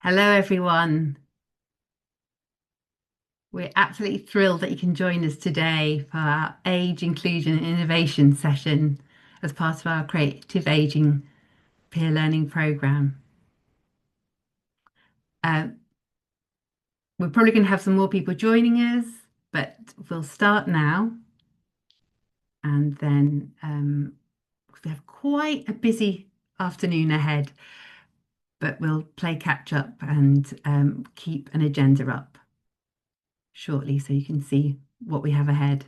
Hello, everyone. We're absolutely thrilled that you can join us today for our Age, Inclusion and Innovation session as part of our Creative Aging Peer Learning Programme. Uh, we're probably going to have some more people joining us, but we'll start now. And then we have quite a busy afternoon ahead, but we'll play catch up and keep an agenda up shortly so you can see what we have ahead.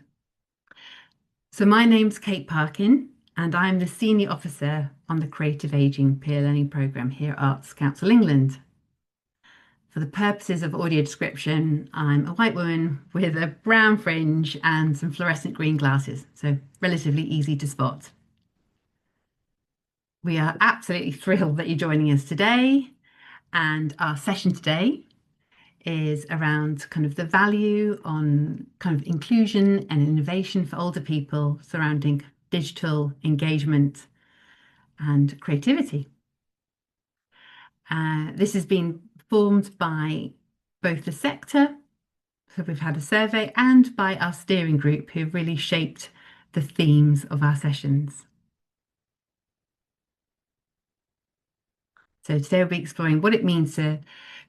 So my name's Kate Parkin, and I'm the Senior Officer on the Creative Aging Peer Learning Programme here at Arts Council England. For the purposes of audio description, I'm a white woman with a brown fringe and some fluorescent green glasses, so relatively easy to spot. We are absolutely thrilled that you're joining us today, and our session today is around kind of the value on kind of inclusion and innovation for older people surrounding digital engagement and creativity. This has been formed by both the sector, so we've had a survey, and by our steering group who really shaped the themes of our sessions. So today we'll be exploring what it means to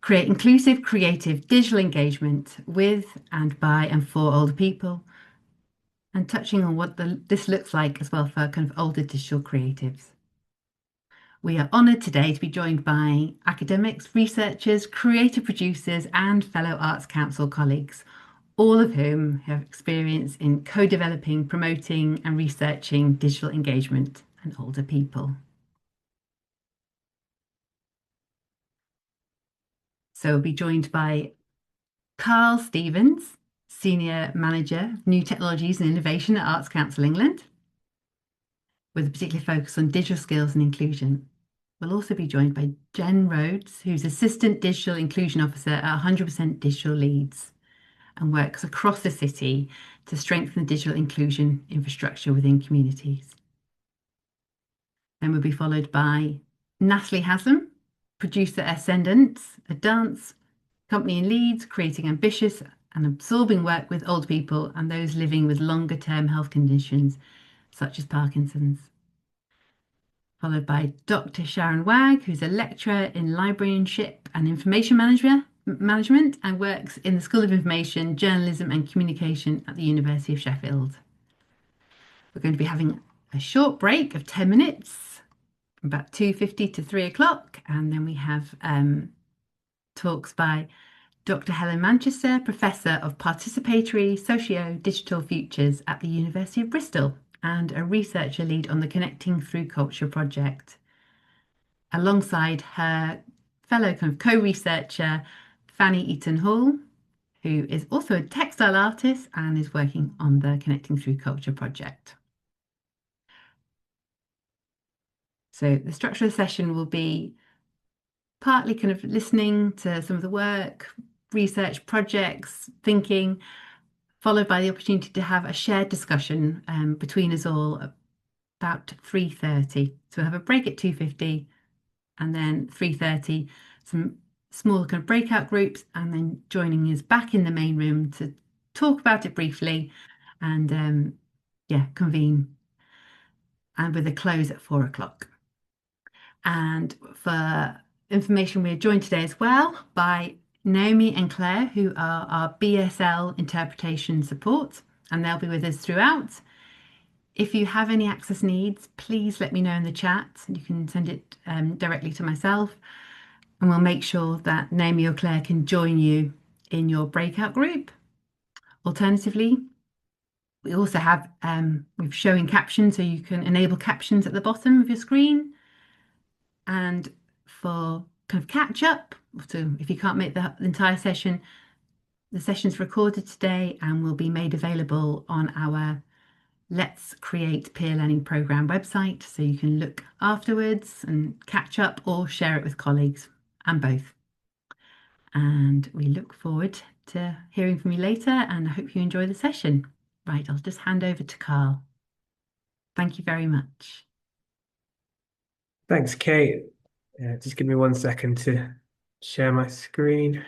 create inclusive, creative digital engagement with and by and for older people, and touching on what this looks like as well for kind of older digital creatives. We are honoured today to be joined by academics, researchers, creative producers, and fellow Arts Council colleagues, all of whom have experience in co-developing, promoting, and researching digital engagement and older people. So we'll be joined by Carl Stevens, Senior Manager of New Technologies and Innovation at Arts Council England, with a particular focus on digital skills and inclusion. We'll also be joined by Jen Rhodes, who's Assistant Digital Inclusion Officer at 100% Digital Leeds and works across the city to strengthen the digital inclusion infrastructure within communities. Then we'll be followed by Natalie Haslam, producer at Ascendants, a dance company in Leeds, creating ambitious and absorbing work with old people and those living with longer term health conditions such as Parkinson's. Followed by Dr. Sharon Wagg, who's a lecturer in librarianship and information management and works in the School of Information, Journalism and Communication at the University of Sheffield. We're going to be having a short break of 10 minutes, from about 2:50 to 3 o'clock, and then we have talks by Dr. Helen Manchester, Professor of Participatory Socio-Digital Futures at the University of Bristol, and a researcher lead on the Connecting Through Culture project, alongside her fellow kind of co-researcher, Fanny Eaton Hall, who is also a textile artist and is working on the Connecting Through Culture project. So the structure of the session will be partly kind of listening to some of the work, research projects, thinking, followed by the opportunity to have a shared discussion between us all about 3:30. So we'll have a break at 2:50 and then 3:30, some small kind of breakout groups, and then joining us back in the main room to talk about it briefly and convene, and with a close at 4 o'clock. And for information, we're joined today as well by Naomi and Claire, who are our BSL interpretation support, and they'll be with us throughout. If you have any access needs, please let me know in the chat. You can send it directly to myself, and we'll make sure that Naomi or Claire can join you in your breakout group. Alternatively, we also have we're showing captions, so you can enable captions at the bottom of your screen. And for kind of catch up, so if you can't make the entire session, the session's recorded today and will be made available on our Let's Create Peer Learning Programme website, so you can look afterwards and catch up or share it with colleagues, and both. And we look forward to hearing from you later, and I hope you enjoy the session. Right, I'll just hand over to Carl. Thank you very much. Thanks, Kate. Just give me 1 second to Share my screen.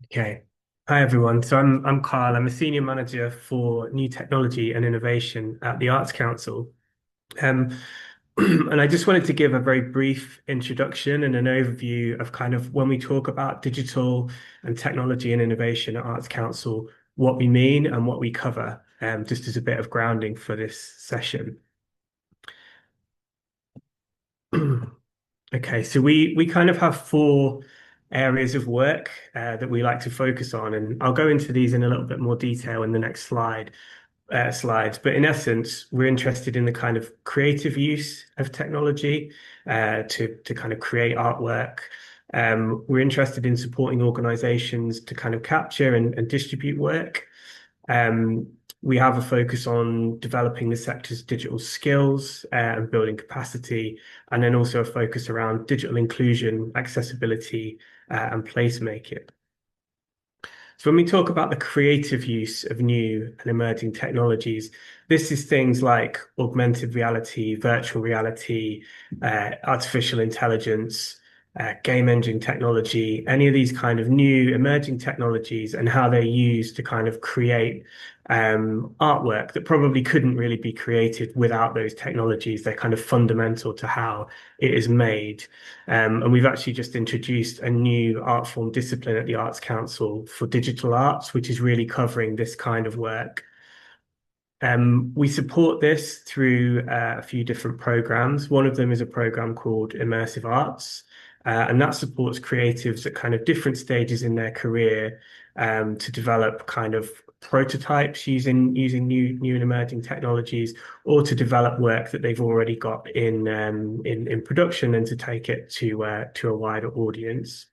Okay. Hi everyone. So I'm Carl. I'm a senior manager for new technology and innovation at the Arts Council. Um, and I just wanted to give a very brief introduction and an overview of kind of when we talk about digital and technology and innovation at Arts Council, what we mean and what we cover, just as a bit of grounding for this session. Okay, so we kind of have four areas of work that we like to focus on, and I'll go into these in a little bit more detail in the next slides. But in essence, we're interested in the kind of creative use of technology to kind of create artwork. We're interested in supporting organizations to kind of capture and distribute work. Um, we have a focus on developing the sector's digital skills and building capacity, and then also a focus around digital inclusion, accessibility, and placemaking. So when we talk about the creative use of new and emerging technologies, this is things like augmented reality, virtual reality, artificial intelligence, game engine technology, any of these kind of new emerging technologies and how they're used to kind of create artwork that probably couldn't really be created without those technologies. They're kind of fundamental to how it is made. And we've actually just introduced a new art form discipline at the Arts Council for digital arts, which is really covering this kind of work. We support this through a few different programs. One of them is a program called Immersive Arts, and that supports creatives at kind of different stages in their career to develop kind of prototypes using new and emerging technologies, or to develop work that they've already got in production and to take it to a wider audience.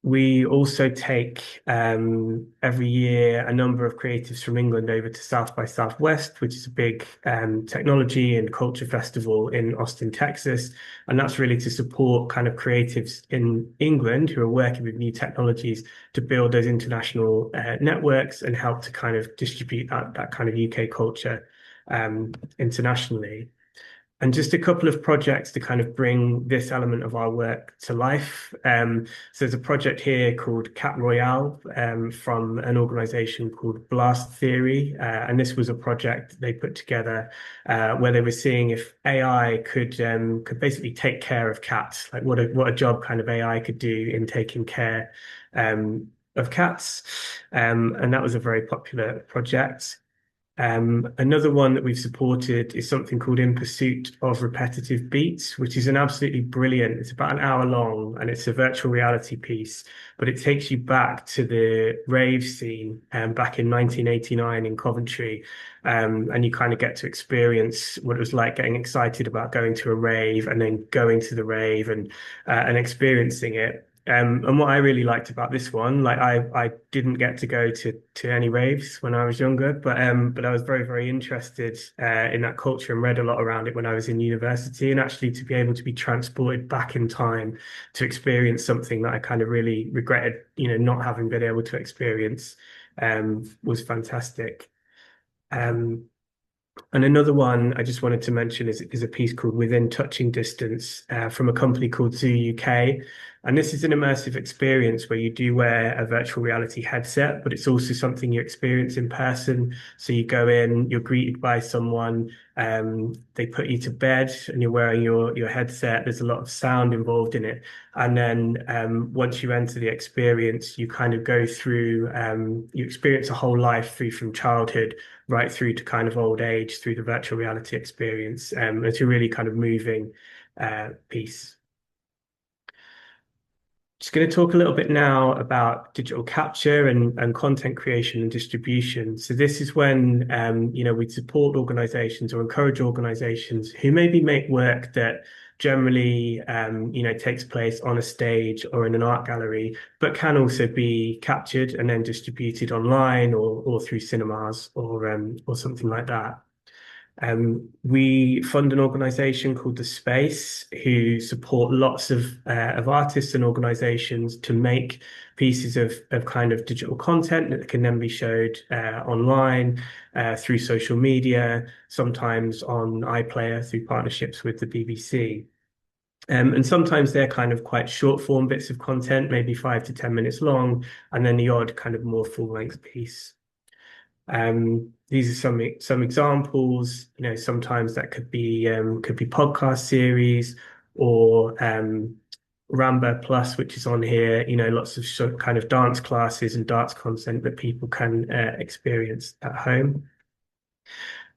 We also take every year a number of creatives from England over to South by Southwest, which is a big technology and culture festival in Austin, Texas. And that's really to support kind of creatives in England who are working with new technologies to build those international networks and help to kind of distribute that kind of UK culture internationally. And just a couple of projects to kind of bring this element of our work to life. So there's a project here called Cat Royale from an organization called Blast Theory. And this was a project they put together where they were seeing if AI could basically take care of cats, like what a job kind of AI could do in taking care of cats. And that was a very popular project. Another one that we've supported is something called In Pursuit of Repetitive Beats, which is an absolutely brilliant, it's about an hour long and it's a virtual reality piece, but it takes you back to the rave scene back in 1989 in Coventry. And you kind of get to experience what it was like getting excited about going to a rave and then going to the rave and experiencing it. And what I really liked about this one, like I didn't get to go to any raves when I was younger, but I was very interested in that culture and read a lot around it when I was in university, and actually to be able to be transported back in time to experience something that I kind of really regretted, not having been able to experience, was fantastic. Um, and another one I just wanted to mention is a piece called Within Touching Distance from a company called Zoo UK. And this is an immersive experience where you do wear a virtual reality headset, but it's also something you experience in person. So you go in, you're greeted by someone, they put you to bed and you're wearing your headset. There's a lot of sound involved in it. And then once you enter the experience, you kind of go through, you experience a whole life through from childhood right through to kind of old age through the virtual reality experience. It's a really kind of moving piece. Just going to talk a little bit now about digital capture and content creation and distribution. So this is when we support organizations or encourage organizations who maybe make work that generally takes place on a stage or in an art gallery, but can also be captured and then distributed online or through cinemas or something like that. We fund an organization called The Space, who support lots of artists and organizations to make pieces of kind of digital content that can then be showed online through social media, sometimes on iPlayer through partnerships with the BBC. And sometimes they're kind of quite short form bits of content, maybe 5 to 10 minutes long, and then the odd kind of more full length piece. These are some examples. Sometimes that could be podcast series or Ramba Plus, which is on here. Lots of kind of dance classes and dance content that people can experience at home.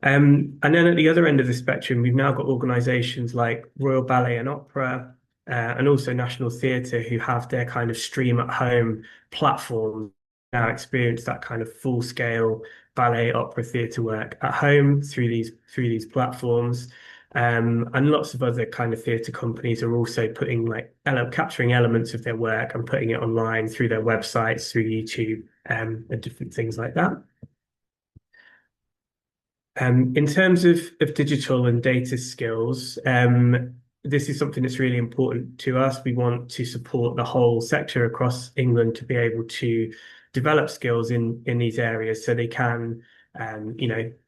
And then at the other end of the spectrum, we've now got organisations like Royal Ballet and Opera, and also National Theatre, who have their kind of stream at home platform now experience that kind of full scale ballet, opera, theatre work at home through these platforms. And lots of other kind of theatre companies are also putting capturing elements of their work and putting it online through their websites, through YouTube, and different things like that. In terms of digital and data skills, this is something that's really important to us. We want to support the whole sector across England to be able to develop skills in these areas so they can,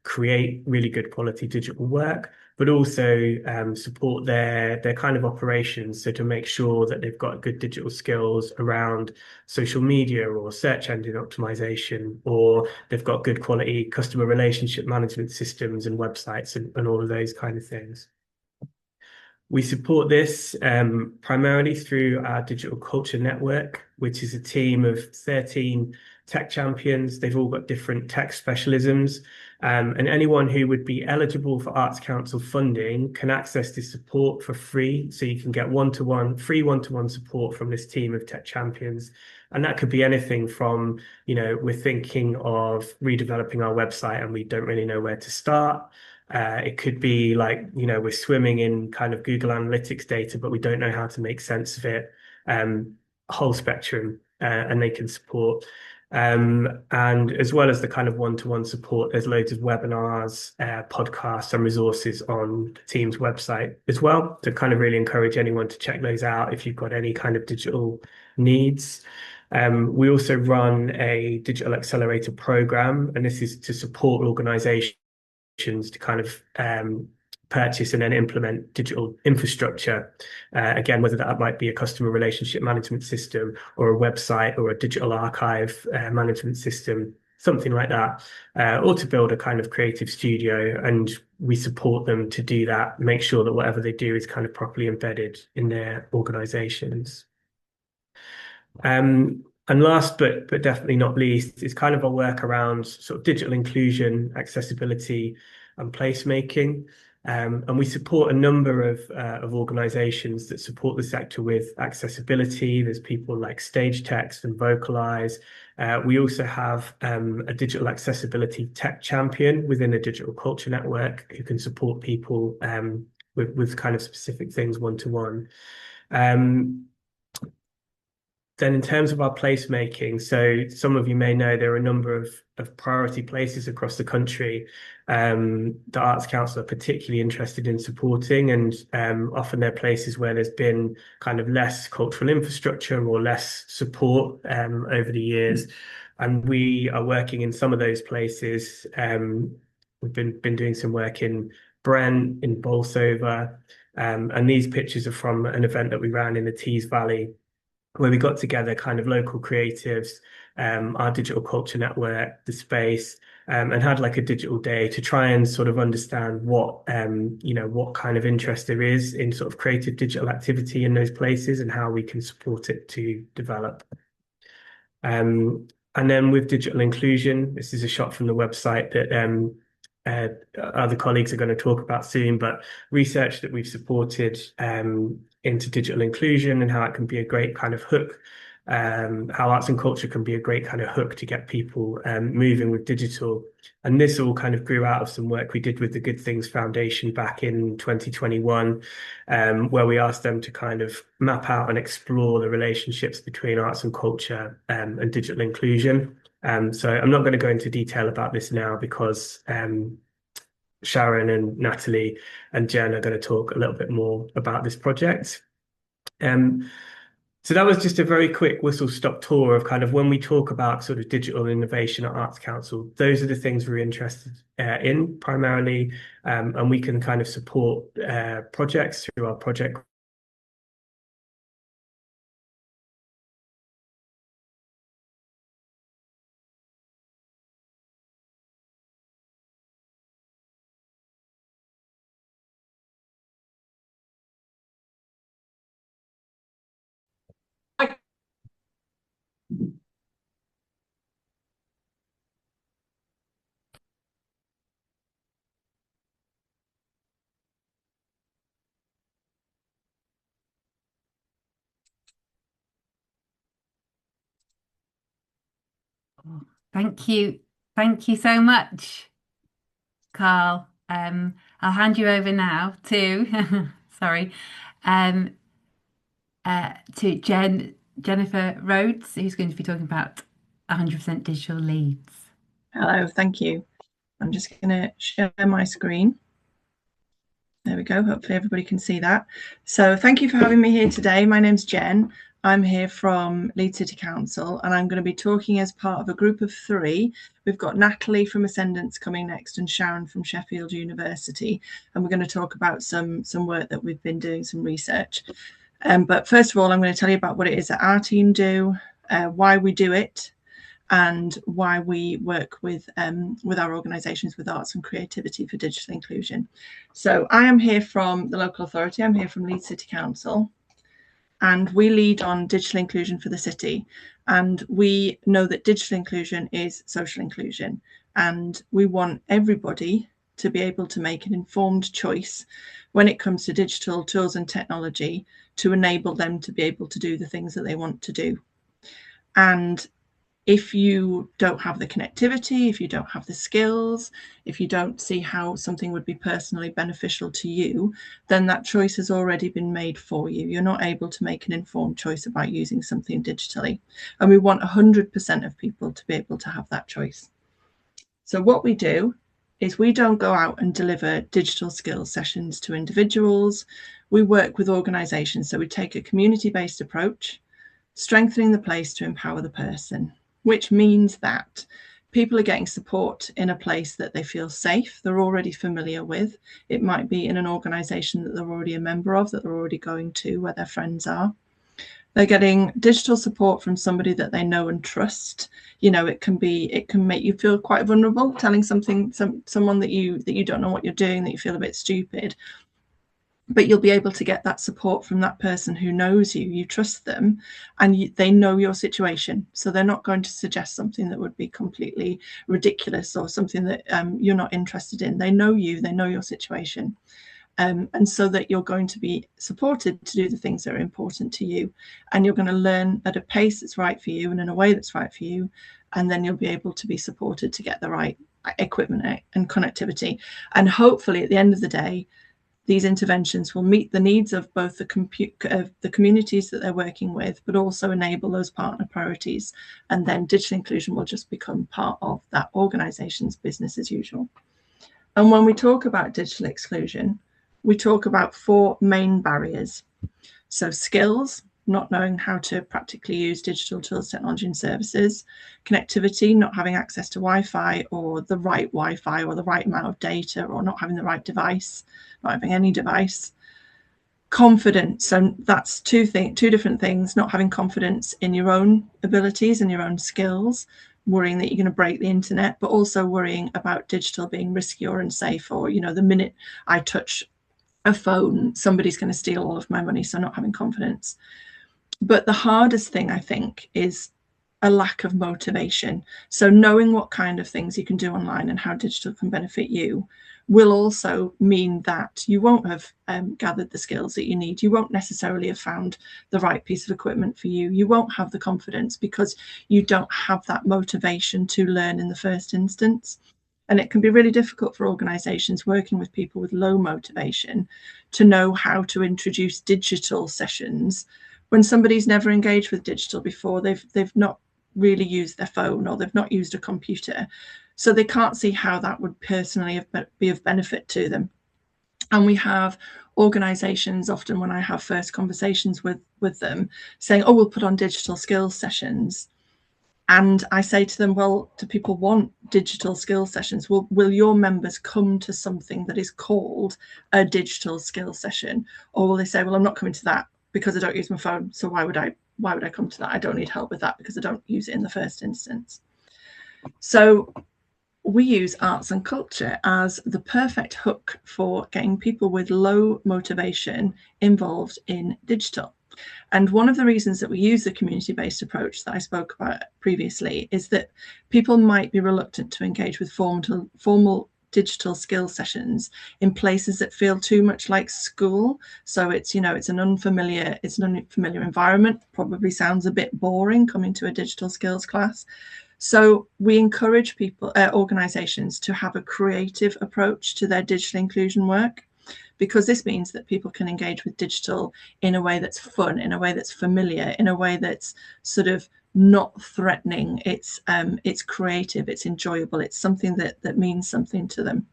create really good quality digital work, but also support their kind of operations. So to make sure that they've got good digital skills around social media or search engine optimization, or they've got good quality customer relationship management systems and websites and all of those kind of things. We support this primarily through our Digital Culture Network, which is a team of 13 tech champions. They've all got different tech specialisms. And anyone who would be eligible for Arts Council funding can access this support for free. So you can get free one-to-one support from this team of tech champions. And that could be anything from, we're thinking of redeveloping our website and we don't really know where to start. It could be like, we're swimming in kind of Google Analytics data, but we don't know how to make sense of it. Whole spectrum, and they can support. And as well as the kind of one-to-one support, there's loads of webinars, podcasts, and resources on the team's website as well. To kind of really encourage anyone to check those out if you've got any kind of digital needs. We also run a digital accelerator program, and this is to support organizations to kind of purchase and then implement digital infrastructure. Again, whether that might be a customer relationship management system or a website or a digital archive management system, something like that, or to build a kind of creative studio. And we support them to do that, make sure that whatever they do is kind of properly embedded in their organizations. And last but definitely not least is kind of our work around sort of digital inclusion, accessibility, and placemaking. And we support a number of organizations that support the sector with accessibility. There's people like Stage Text and Vocalize. We also have a digital accessibility tech champion within the Digital Culture Network who can support people with kind of specific things one-to-one. Then in terms of our placemaking, so some of you may know there are a number of priority places across the country the Arts Council are particularly interested in supporting, and often they're places where there's been kind of less cultural infrastructure or less support over the years. And we are working in some of those places. We've been doing some work in Brent, in Bolsover, and these pictures are from an event that we ran in the Tees Valley, where we got together kind of local creatives, our Digital Culture Network, The Space, and had like a digital day to try and sort of understand what kind of interest there is in sort of creative digital activity in those places and how we can support it to develop. And then with digital inclusion, this is a shot from the website that other colleagues are going to talk about soon, but research that we've supported into digital inclusion and how it can be a great kind of hook, how arts and culture can be a great kind of hook to get people moving with digital. And this all kind of grew out of some work we did with the Good Things Foundation back in 2021, where we asked them to kind of map out and explore the relationships between arts and culture and digital inclusion. So I'm not going to go into detail about this now because Sharon and Natalie and Jen are going to talk a little bit more about this project. So that was just a very quick whistle-stop tour of kind of when we talk about sort of digital innovation at Arts Council, those are the things we're interested in primarily, and we can kind of support projects through our project. Thank you. Thank you so much, Carl. I'll hand you over now to, sorry, um, to Jennifer Rhodes, who's going to be talking about 100% digital leads. Hello, thank you. I'm just going to share my screen. There we go. Hopefully everybody can see that. So thank you for having me here today. My name's Jen. I'm here from Leeds City Council, and I'm going to be talking as part of a group of 3. We've got Natalie from Ascendance coming next and Sharon from Sheffield University, and we're going to talk about some work that we've been doing, some research. But first of all, I'm going to tell you about what it is that our team do, why we do it, and why we work with our organisations with arts and creativity for digital inclusion. So I am here from the local authority. I'm here from Leeds City Council, and we lead on digital inclusion for the city. And we know that digital inclusion is social inclusion, and we want everybody to be able to make an informed choice when it comes to digital tools and technology to enable them to be able to do the things that they want to do. And if you don't have the connectivity, if you don't have the skills, if you don't see how something would be personally beneficial to you, then that choice has already been made for you. You're not able to make an informed choice about using something digitally. And we want 100% of people to be able to have that choice. So what we do is we don't go out and deliver digital skills sessions to individuals. We work with organisations. So we take a community-based approach, strengthening the place to empower the person, which means that people are getting support in a place that they feel safe, they're already familiar with. It might be in an organisation that they're already a member of, that they're already going to, where their friends are. They're getting digital support from somebody that they know and trust. You know, it can make you feel quite vulnerable, telling someone that you don't know what you're doing, that you feel a bit stupid. But you'll be able to get that support from that person who knows you, you trust them, and they know your situation. So they're not going to suggest something that would be completely ridiculous or something that you're not interested in. They know you, they know your situation. And so that you're going to be supported to do the things that are important to you. And you're going to learn at a pace that's right for you and in a way that's right for you. And then you'll be able to be supported to get the right equipment and connectivity. And hopefully at the end of the day, these interventions will meet the needs of both the communities that they're working with, but also enable those partner priorities. And then digital inclusion will just become part of that organisation's business as usual. And when we talk about digital exclusion, we talk about 4 main barriers. So skills, not knowing how to practically use digital tools, technology and services. Connectivity, not having access to Wi-Fi or the right Wi-Fi or the right amount of data, or not having the right device, not having any device. Confidence, and that's two different things. Not having confidence in your own abilities and your own skills, worrying that you're going to break the internet, but also worrying about digital being risky or unsafe, or, you know, the minute I touch a phone, somebody's going to steal all of my money, so not having confidence. But the hardest thing, I think, is a lack of motivation. So knowing what kind of things you can do online and how digital can benefit you will also mean that you won't have gathered the skills that you need. You won't necessarily have found the right piece of equipment for you. You won't have the confidence because you don't have that motivation to learn in the first instance. And it can be really difficult for organisations working with people with low motivation to know how to introduce digital sessions when somebody's never engaged with digital before. They've not really used their phone, or they've not used a computer. So they can't see how that would personally be of benefit to them. And we have organisations, often when I have first conversations with them, saying, oh, we'll put on digital skills sessions. And I say to them, well, do people want digital skills sessions? Will your members come to something that is called a digital skills session? Or will they say, well, I'm not coming to that because I don't use my phone, so why would I come to that? I don't need help with that because I don't use it in the first instance. So we use arts and culture as the perfect hook for getting people with low motivation involved in digital. And one of the reasons that we use the community-based approach that I spoke about previously is that people might be reluctant to engage with formal digital skills sessions in places that feel too much like school. So it's, it's an unfamiliar environment, probably sounds a bit boring coming to a digital skills class. So we encourage people, organisations, to have a creative approach to their digital inclusion work, because this means that people can engage with digital in a way that's fun, in a way that's familiar, in a way that's sort of not threatening. It's creative, it's enjoyable, it's something that means something to them.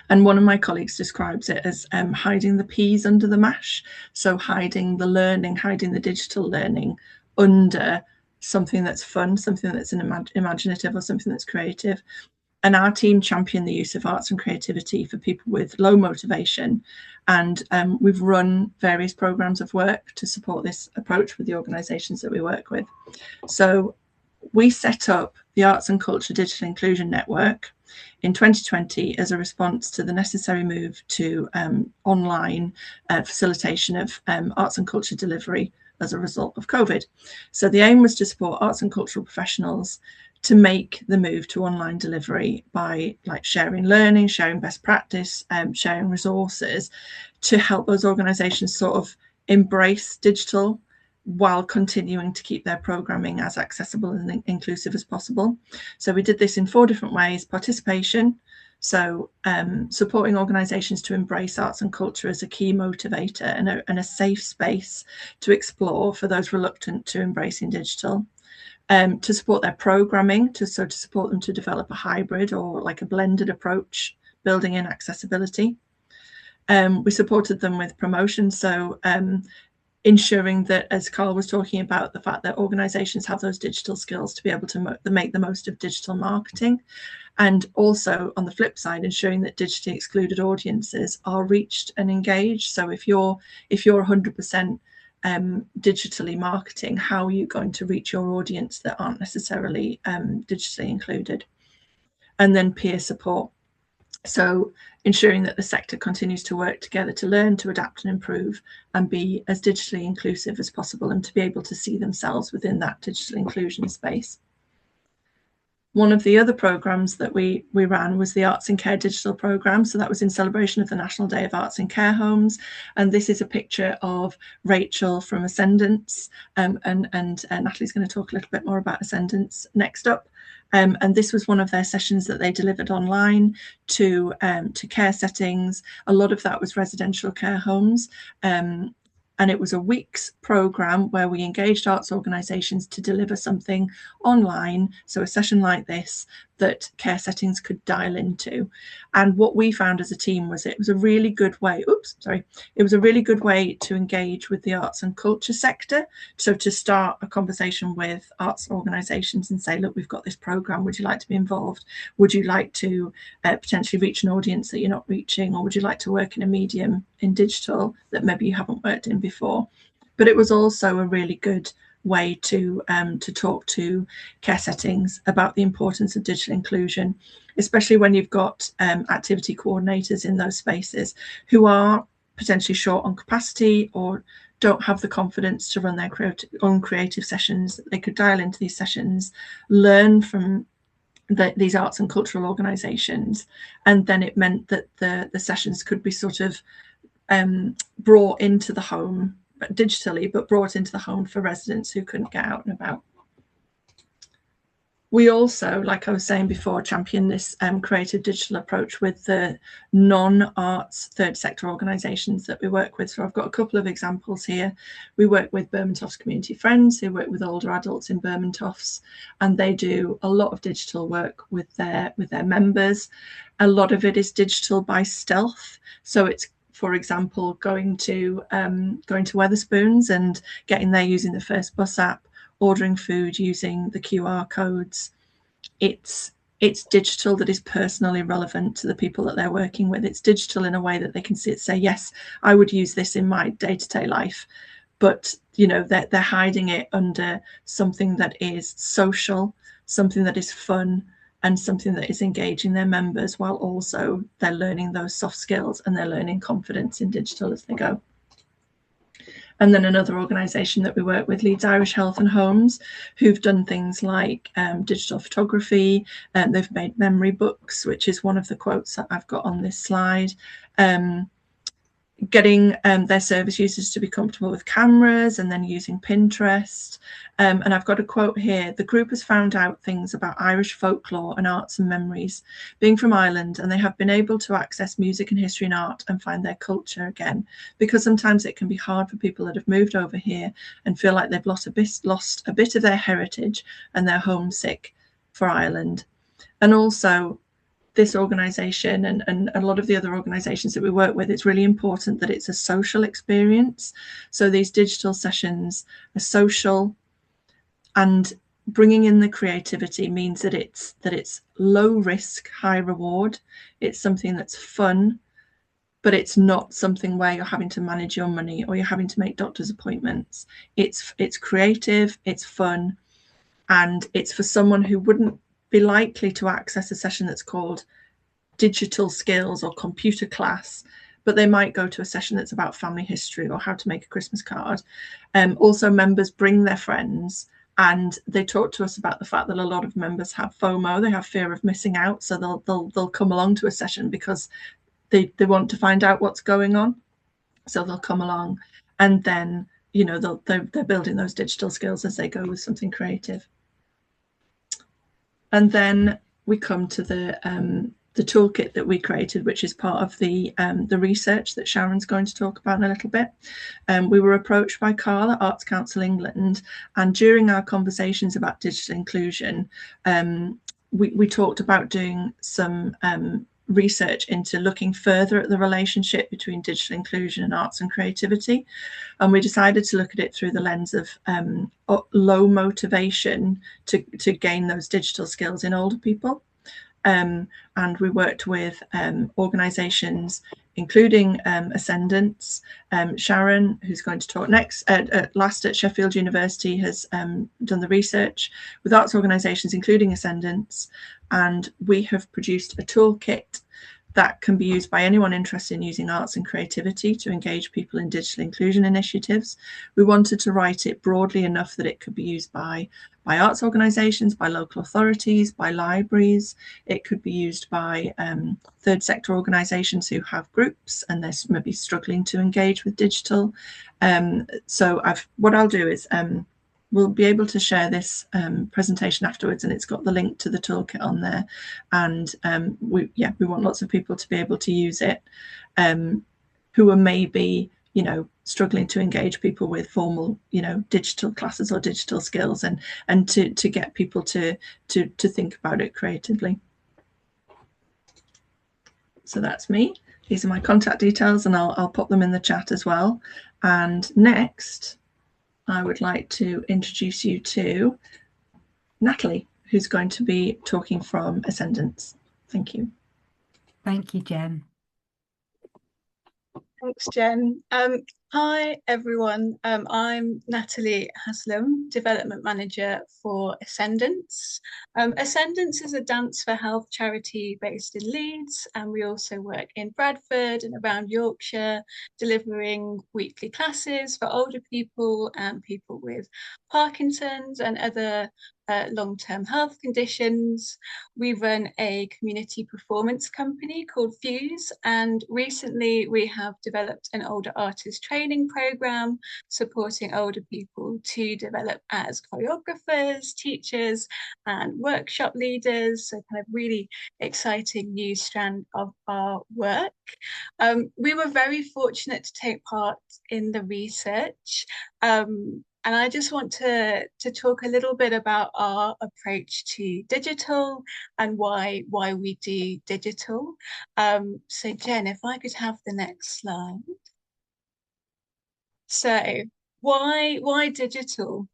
And one of my colleagues describes it as hiding the peas under the mash. So hiding the learning, hiding the digital learning under something that's fun, something that's imaginative, or something that's creative. And our team champion the use of arts and creativity for people with low motivation. And we've run various programs of work to support this approach with the organisations that we work with. So we set up the Arts and Culture Digital Inclusion Network in 2020 as a response to the necessary move to online facilitation of arts and culture delivery as a result of COVID. So the aim was to support arts and cultural professionals to make the move to online delivery by sharing learning, sharing best practice, sharing resources to help those organisations sort of embrace digital while continuing to keep their programming as accessible and inclusive as possible. So we did this in 4 different ways: participation, so supporting organisations to embrace arts and culture as a key motivator and a safe space to explore for those reluctant to embracing digital. To support their programming, to support them to develop a hybrid or like a blended approach, building in accessibility. We supported them with promotion, so ensuring that, as Carl was talking about, the fact that organisations have those digital skills to be able to make the most of digital marketing. And also, on the flip side, ensuring that digitally excluded audiences are reached and engaged. So if you're 100% digitally marketing, how are you going to reach your audience that aren't necessarily digitally included? And then peer support. So ensuring that the sector continues to work together to learn, to adapt and improve, and be as digitally inclusive as possible, and to be able to see themselves within that digital inclusion space. One of the other programs that we ran was the Arts in Care digital program. So that was in celebration of the National Day of Arts in Care Homes. And this is a picture of Rachel from Ascendance. And Natalie's going to talk a little bit more about Ascendance next up. And this was one of their sessions that they delivered online to care settings. A lot of that was residential care homes. And it was a week's program where we engaged arts organisations to deliver something online. So a session like this that care settings could dial into. And what we found as a team was it was a really good way, it was a really good way to engage with the arts and culture sector. So to start a conversation with arts organisations and say, look, we've got this programme, would you like to be involved? Would you like to potentially reach an audience that you're not reaching? Or would you like to work in a medium in digital that maybe you haven't worked in before? But it was also a really good way to talk to care settings about the importance of digital inclusion, especially when you've got activity coordinators in those spaces who are potentially short on capacity or don't have the confidence to run their own creative sessions. They could dial into these sessions, learn from these arts and cultural organisations, and then it meant that the sessions could be sort of brought into the home digitally, but brought into the home for residents who couldn't get out and about. We also, like I was saying before, champion this creative digital approach with the non-arts third sector organisations that we work with. So I've got a couple of examples here. We work with Bermontofts Community Friends, who work with older adults in Bermontofts, and they do a lot of digital work with their members. A lot of it is digital by stealth. So it's, for example, going to Wetherspoons and getting there using the First Bus app, ordering food using the QR codes. It's digital that is personally relevant to the people that they're working with. It's digital in a way that they can see it, say, yes, I would use this in my day-to-day life. But, you know, they're hiding it under something that is social, something that is fun, and something that is engaging their members, while also they're learning those soft skills and they're learning confidence in digital as they go. And then another organisation that we work with, Leeds Irish Health and Homes, who've done things like digital photography, and they've made memory books, which is one of the quotes that I've got on this slide. Getting their service users to be comfortable with cameras and then using Pinterest. And I've got a quote here. The group has found out things about Irish folklore and arts and memories, being from Ireland, and they have been able to access music and history and art and find their culture again, because sometimes it can be hard for people that have moved over here and feel like they've lost a bit of their heritage and they're homesick for Ireland. And also, this organisation and a lot of the other organisations that we work with, it's really important that it's a social experience. So these digital sessions are social, and bringing in the creativity means that it's low risk, high reward. It's something that's fun, but it's not something where you're having to manage your money or you're having to make doctor's appointments. It's creative, it's fun, and it's for someone who wouldn't be likely to access a session that's called digital skills or computer class, but they might go to a session that's about family history or how to make a Christmas card. Also, members bring their friends, and they talk to us about the fact that a lot of members have FOMO, they have fear of missing out, so they'll come along to a session because they want to find out what's going on. So they'll come along, and then, you know, they're building those digital skills as they go with something creative. And then we come to the toolkit that we created, which is part of the research that Sharon's going to talk about in a little bit. We were approached by Carl at Arts Council England, and during our conversations about digital inclusion, we talked about doing some research into looking further at the relationship between digital inclusion and arts and creativity, and we decided to look at it through the lens of low motivation to gain those digital skills in older people. And we worked with organisations including Ascendants. Sharon, who's going to talk next, last at Sheffield University, has done the research with arts organisations including Ascendants, and we have produced a toolkit that can be used by anyone interested in using arts and creativity to engage people in digital inclusion initiatives. We wanted to write it broadly enough that it could be used by arts organisations, by local authorities, by libraries. It could be used by third sector organisations who have groups and they're maybe struggling to engage with digital. So what I'll do is we'll be able to share this presentation afterwards, and it's got the link to the toolkit on there. And we want lots of people to be able to use it who are maybe, you know, struggling to engage people with formal, you know, digital classes or digital skills, and to get people to think about it creatively. So that's me. These are my contact details, and I'll pop them in the chat as well. And next, I would like to introduce you to Natalie, who's going to be talking from Ascendants. Thank you. Thank you, Jen. Thanks, Jen. Hi, everyone. I'm Natalie Haslam, Development Manager for Ascendants. Ascendants is a Dance for Health charity based in Leeds, and we also work in Bradford and around Yorkshire, delivering weekly classes for older people and people with Parkinson's and other long-term health conditions. We run a community performance company called Fuse, and recently we have developed an older artist training training program supporting older people to develop as choreographers, teachers, and workshop leaders. So kind of really exciting new strand of our work. We were very fortunate to take part in the research. And I just want to talk a little bit about our approach to digital and why we do digital. So Jen, if I could have the next slide. So why digital?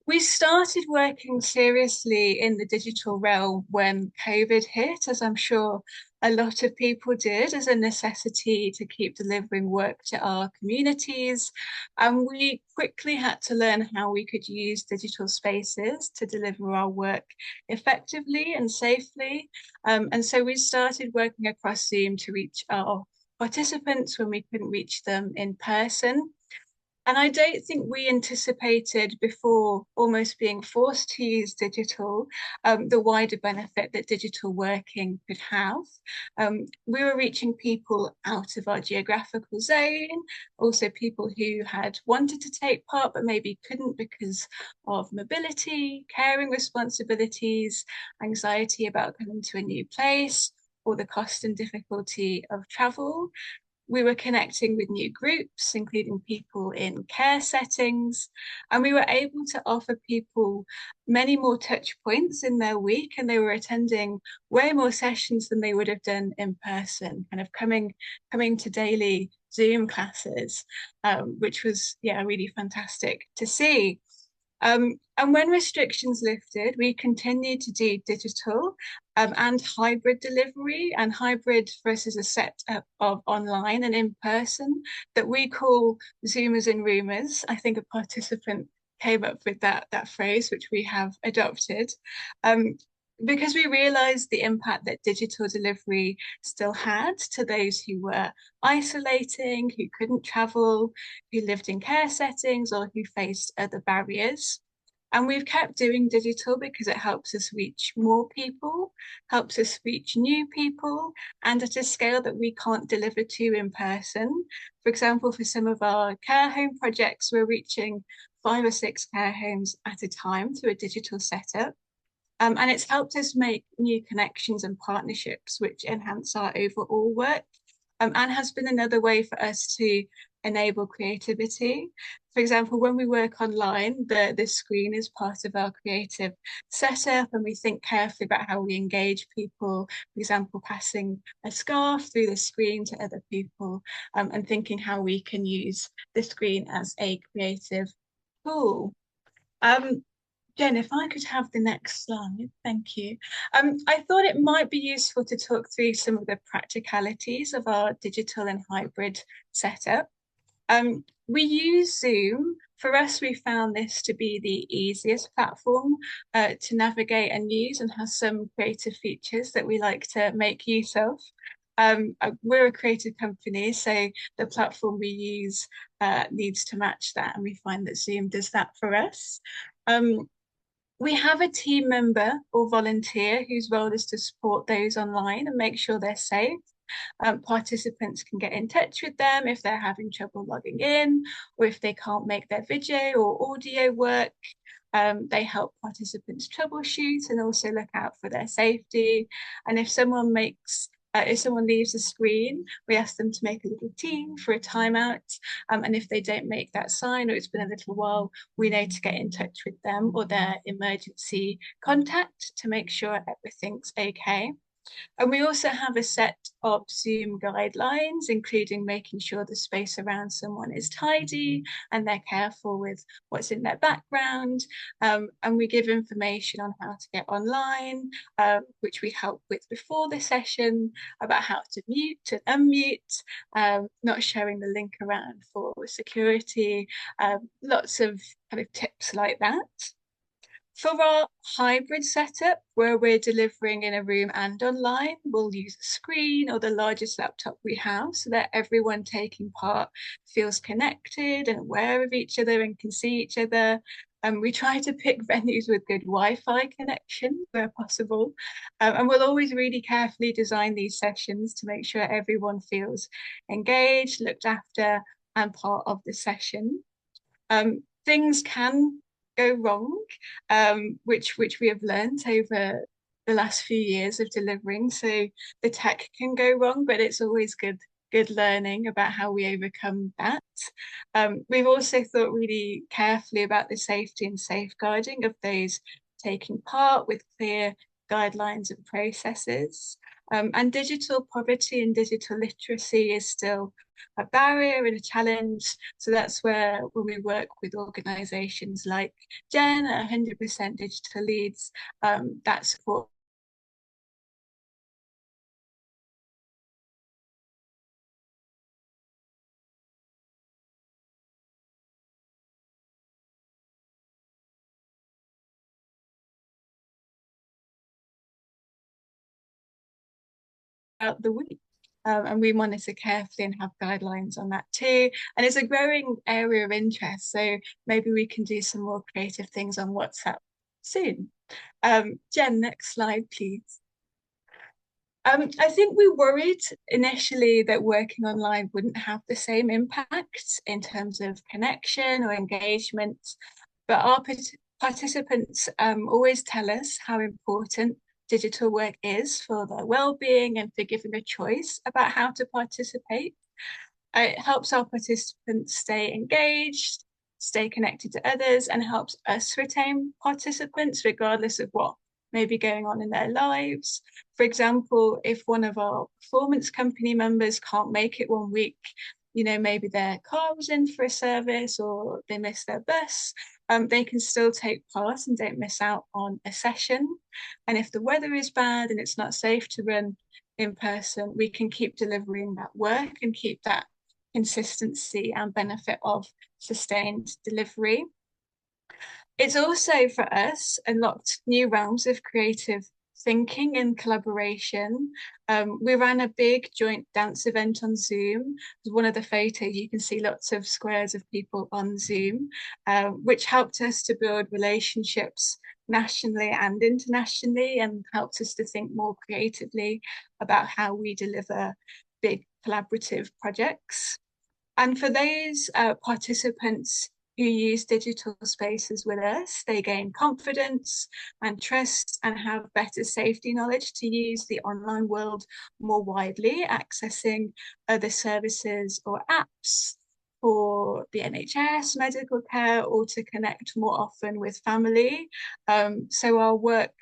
We started working seriously in the digital realm when COVID hit, as I'm sure a lot of people did, as a necessity to keep delivering work to our communities. And we quickly had to learn how we could use digital spaces to deliver our work effectively and safely. And so we started working across Zoom to reach our participants when we couldn't reach them in person. And I don't think we anticipated before almost being forced to use digital, the wider benefit that digital working could have. We were reaching people out of our geographical zone, also people who had wanted to take part but maybe couldn't because of mobility, caring responsibilities, anxiety about coming to a new place, or the cost and difficulty of travel. We were connecting with new groups, including people in care settings, and we were able to offer people many more touch points in their week, and they were attending way more sessions than they would have done in person, kind of coming to daily Zoom classes, which was, yeah, really fantastic to see. And when restrictions lifted, we continued to do digital and hybrid delivery. And hybrid for us is a setup of online and in person that we call Zoomers and Roomers. I think a participant came up with that phrase, which we have adopted. Because we realized the impact that digital delivery still had to those who were isolating, who couldn't travel, who lived in care settings, or who faced other barriers. And we've kept doing digital because it helps us reach more people, helps us reach new people, and at a scale that we can't deliver to in person. For example, for some of our care home projects, we're reaching 5 or 6 care homes at a time through a digital setup. And it's helped us make new connections and partnerships, which enhance our overall work, and has been another way for us to enable creativity. For example, when we work online, the screen is part of our creative setup, and we think carefully about how we engage people, for example, passing a scarf through the screen to other people, and thinking how we can use the screen as a creative tool. Jen, if I could have the next slide, thank you. I thought it might be useful to talk through some of the practicalities of our digital and hybrid setup. We use Zoom. For us, we found this to be the easiest platform to navigate and use, and has some creative features that we like to make use of. We're a creative company, so the platform we use needs to match that, and we find that Zoom does that for us. We have a team member or volunteer whose role is to support those online and make sure they're safe. Participants can get in touch with them if they're having trouble logging in, or if they can't make their video or audio work. They help participants troubleshoot and also look out for their safety. And if someone leaves the screen, we ask them to make a little team for a timeout. And if they don't make that sign, or it's been a little while, we know to get in touch with them or their emergency contact to make sure everything's okay. And we also have a set of Zoom guidelines, including making sure the space around someone is tidy and they're careful with what's in their background. And we give information on how to get online, which we help with before the session, about how to mute and unmute, not sharing the link around for security, lots of kind of tips like that. For our hybrid setup, where we're delivering in a room and online, we'll use a screen or the largest laptop we have so that everyone taking part feels connected and aware of each other and can see each other. We try to pick venues with good Wi-Fi connection where possible. And we'll always really carefully design these sessions to make sure everyone feels engaged, looked after, and part of the session. Things can go wrong, which we have learned over the last few years of delivering. So the tech can go wrong, but it's always good learning about how we overcome that. We've also thought really carefully about the safety and safeguarding of those taking part with clear guidelines and processes. And digital poverty and digital literacy is still a barrier and a challenge. So that's where when we work with organisations like Jen at 100% Digital Leads, that support out the week. And we monitor carefully and have guidelines on that too. And it's a growing area of interest. So maybe we can do some more creative things on WhatsApp soon. Jen, next slide, please. I think we worried initially that working online wouldn't have the same impact in terms of connection or engagement, but our participants always tell us how important digital work is for their well-being and for giving a choice about how to participate. It helps our participants stay engaged, stay connected to others, and helps us retain participants regardless of what may be going on in their lives. For example, if one of our performance company members can't make it one week, you know, maybe their car was in for a service or they missed their bus, they can still take part and don't miss out on a session. And if the weather is bad and it's not safe to run in person, we can keep delivering that work and keep that consistency and benefit of sustained delivery. It's also for us unlocked new realms of creative thinking and collaboration. We ran a big joint dance event on Zoom. One of the photos, you can see lots of squares of people on Zoom, which helped us to build relationships nationally and internationally and helped us to think more creatively about how we deliver big collaborative projects. And for those participants who use digital spaces with us, they gain confidence and trust and have better safety knowledge to use the online world more widely, accessing other services or apps for the NHS, medical care, or to connect more often with family. So our work,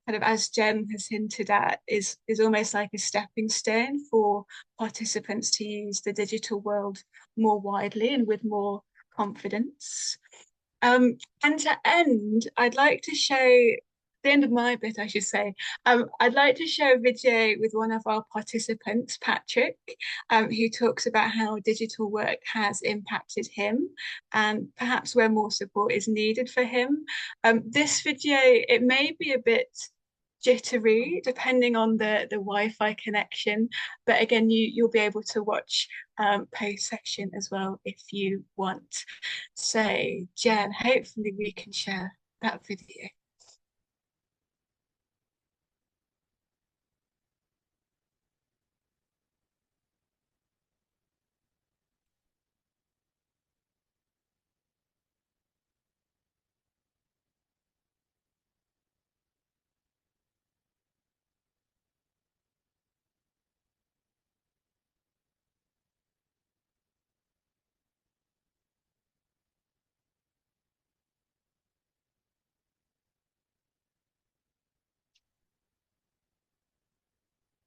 kind of as Jen has hinted at, is almost like a stepping stone for participants to use the digital world more widely and with more confidence. And to end, I'd like to show the end of my bit, I should say. I'd like to show a video with one of our participants, Patrick, who talks about how digital work has impacted him and perhaps where more support is needed for him. This video, it may be a bit jittery depending on the Wi-Fi connection, but again you'll be able to watch post session as well if you want. So Jen, hopefully we can share that video.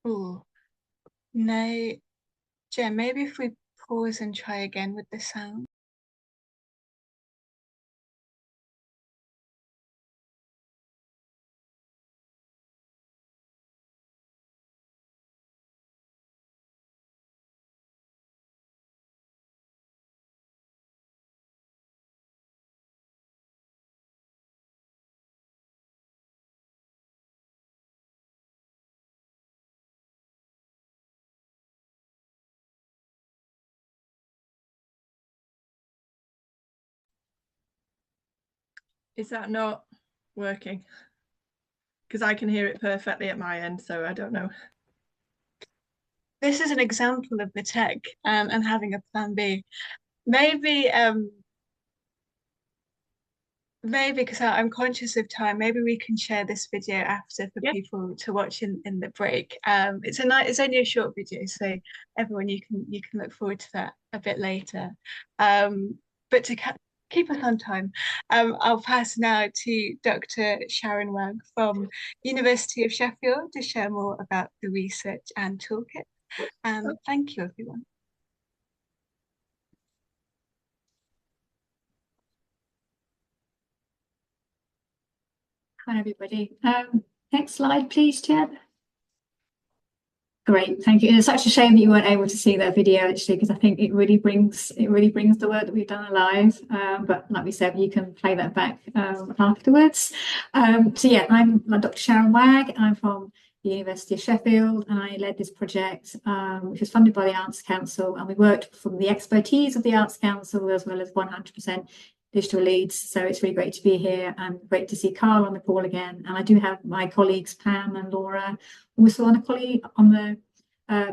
Oh no, Jen, maybe if we pause and try again with the sound. Is that not working? Because I can hear it perfectly at my end, so I don't know. This is an example of the tech and having a plan B. maybe maybe because I'm conscious of time, maybe we can share this video after for people to watch in the break. It's only a short video, so everyone you can look forward to that a bit later. But to keep us on time, I'll pass now to Dr. Sharon Wag from University of Sheffield to share more about the research and toolkit. Thank you, everyone. Hi, everybody. Next slide, please, Jen. Great, thank you. It's such a shame that you weren't able to see that video actually, because I think it really brings the work that we've done alive. But like we said, you can play that back afterwards. So yeah, I'm Dr. Sharon Wag. I'm from the University of Sheffield, and I led this project, which was funded by the Arts Council, and we worked from the expertise of the Arts Council as well as 100% digital leads. So it's really great to be here and great to see Carl on the call again. And I do have my colleagues Pam and Laura also on the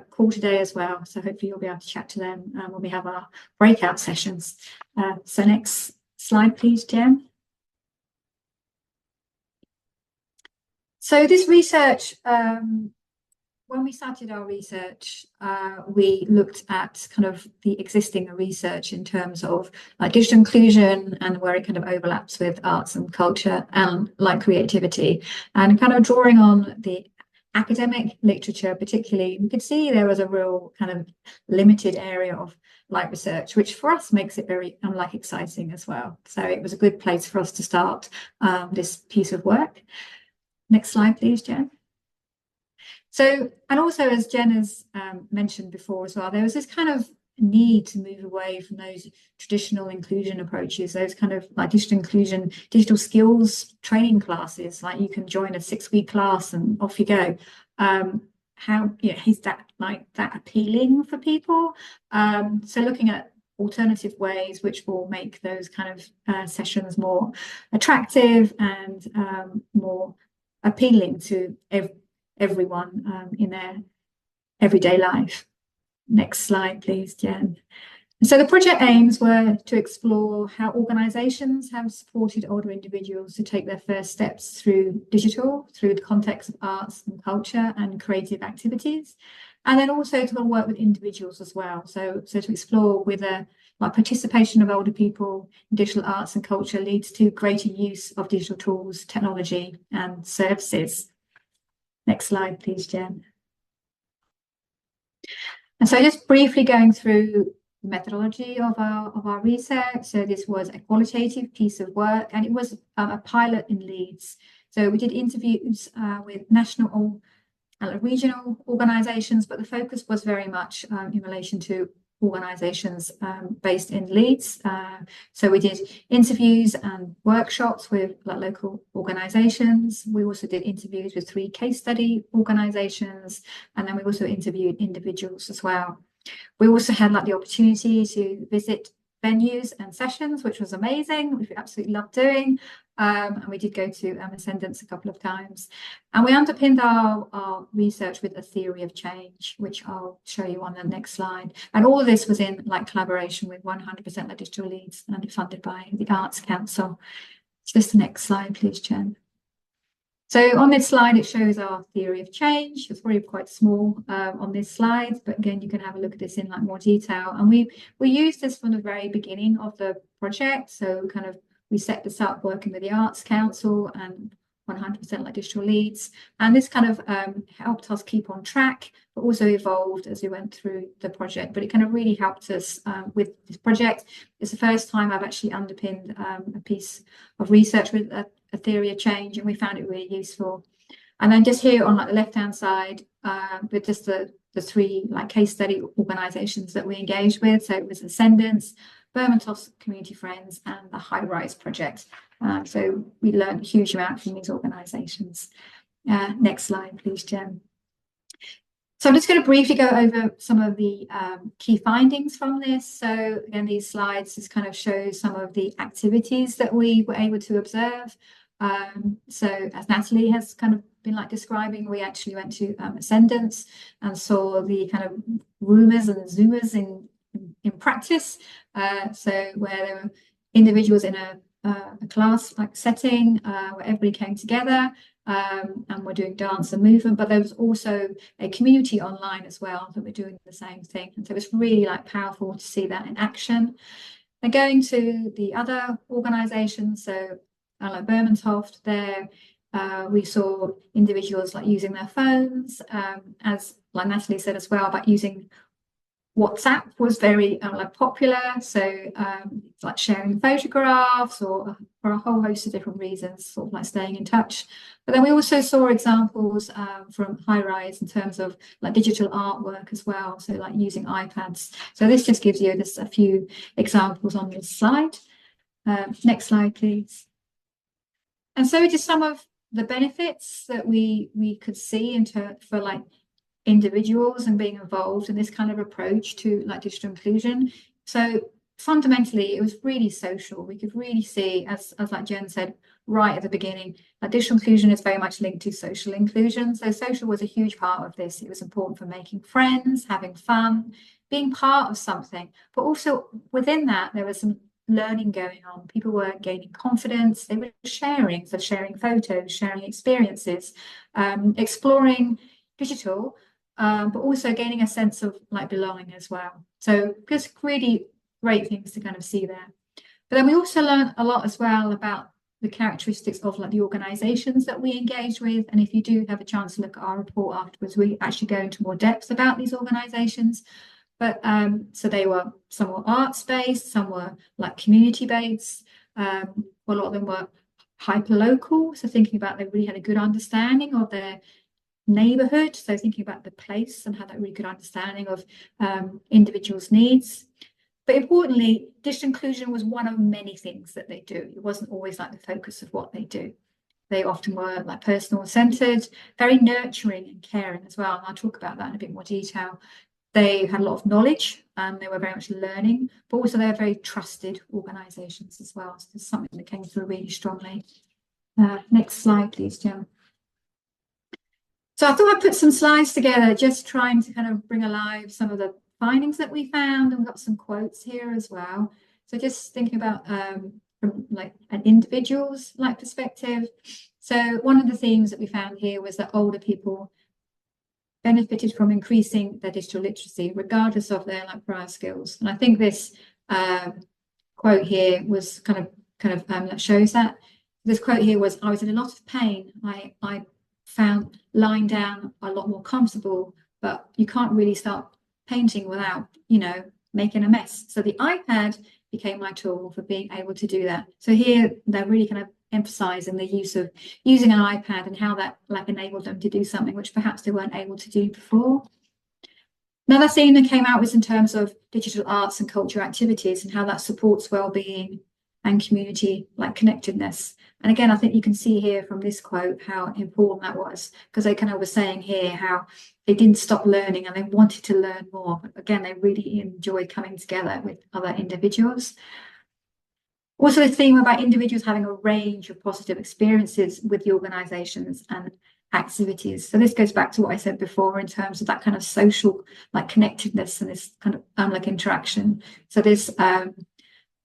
call today as well. So hopefully you'll be able to chat to them when we have our breakout sessions. So next slide, please, Jen. So this research, when we started our research, we looked at kind of the existing research in terms of digital inclusion and where it kind of overlaps with arts and culture and like creativity, and kind of drawing on the academic literature particularly, we could see there was a real kind of limited area of like research, which for us makes it very exciting as well. So it was a good place for us to start this piece of work. Next slide, please, Jen. So, and also as Jen has mentioned before as well, there was this kind of need to move away from those traditional inclusion approaches, those kind of like digital inclusion, digital skills training classes, like you can join a 6-week class and off you go. How, you know, is that appealing for people? So looking at alternative ways which will make those kind of sessions more attractive and more appealing to everyone in their everyday life. Next slide, please, Jen. So the project aims were to explore how organisations have supported older individuals to take their first steps through digital, through the context of arts and culture and creative activities, and then also to work with individuals as well. So to explore whether participation of older people in digital arts and culture leads to greater use of digital tools, technology and services. Next slide, please, Jen. And so just briefly going through the methodology of our research. So this was a qualitative piece of work, and it was a pilot in Leeds. So we did interviews with national and regional organisations, but the focus was very much in relation to organisations based in Leeds. So we did interviews and workshops with local organisations. We also did interviews with 3 case study organisations, and then we also interviewed individuals as well. We also had the opportunity to visit venues and sessions, which was amazing, which we absolutely loved doing. And we did go to Ascendance a couple of times. And we underpinned our research with a theory of change, which I'll show you on the next slide. And all of this was in collaboration with 100% Digital Leads and funded by the Arts Council. Just the next slide, please, Jen. So on this slide, it shows our theory of change. It's probably quite small on this slide, but again, you can have a look at this in more detail. And we used this from the very beginning of the project. So we set this up working with the Arts Council and 100% Digital Leads. And this helped us keep on track, but also evolved as we went through the project. But it really helped us with this project. It's the first time I've actually underpinned a piece of research with a theory of change, and we found it really useful. And then just here on the left-hand side, with just the 3 case study organisations that we engaged with. So it was Ascendance, Bermontos Community Friends, and the High Rise Project. So we learned a huge amount from these organisations. Next slide, please, Jen. So I'm just going to briefly go over some of the key findings from this. So again, these slides just show some of the activities that we were able to observe. So as Natalie has been describing, we actually went to Ascendance and saw the roomers and zoomers in in practice. So where there were individuals in a class like setting where everybody came together and we're doing dance and movement, but there was also a community online as well that were doing the same thing. And so it's really like powerful to see that in action. And going to the other organizations, so like Bermontoft, there we saw individuals like using their phones, as like Natalie said as well, about using WhatsApp was very like popular, so like sharing photographs or for a whole host of different reasons, sort of like staying in touch. But then we also saw examples from HighRise in terms of like digital artwork as well, so like using iPads. So this just gives you just a few examples on this slide. Next slide, please. And so just some of the benefits that we could see for like individuals and being involved in this kind of approach to like digital inclusion. So fundamentally, it was really social. We could really see, as like Jen said right at the beginning, that digital inclusion is very much linked to social inclusion. So social was a huge part of this. It was important for making friends, having fun, being part of something. But also within that, there was some learning going on. People were gaining confidence. They were sharing, so sharing photos, sharing experiences, exploring digital, but also gaining a sense of like belonging as well. So just really great things to kind of see there. But then we also learned a lot as well about the characteristics of like the organizations that we engage with. And if you do have a chance to look at our report afterwards, we actually go into more depth about these organizations. But so some were arts-based, some were like community-based. A lot of them were hyper-local. So thinking about they really had a good understanding of their neighborhood, so thinking about the place and had that really good understanding of individuals' needs. But importantly, digital inclusion was one of many things that they do. It wasn't always like the focus of what they do. They often were like personal centered, very nurturing and caring as well. And I'll talk about that in a bit more detail. They had a lot of knowledge and they were very much learning, but also they were very trusted organizations as well. So it's something that came through really strongly. Next slide, please, Jen. So I thought I'd put some slides together, just trying to kind of bring alive some of the findings that we found, and we've got some quotes here as well. So just thinking about from like an individual's like perspective. So one of the themes that we found here was that older people benefited from increasing their digital literacy, regardless of their like prior skills. And I think this quote here was kind of that shows that. This quote here was, "I was in a lot of pain. I found lying down a lot more comfortable, but you can't really start painting without, making a mess." So the iPad became my tool for being able to do that. So here they're really kind of emphasizing the use of using an iPad and how that like enabled them to do something which perhaps they weren't able to do before. Another theme that came out was in terms of digital arts and culture activities and how that supports well-being and community like connectedness. And again, I think you can see here from this quote how important that was, because they kind of were saying here how they didn't stop learning and they wanted to learn more. But again, they really enjoyed coming together with other individuals. Also, the theme about individuals having a range of positive experiences with the organizations and activities. So this goes back to what I said before in terms of that kind of social like connectedness and this kind of like interaction. So this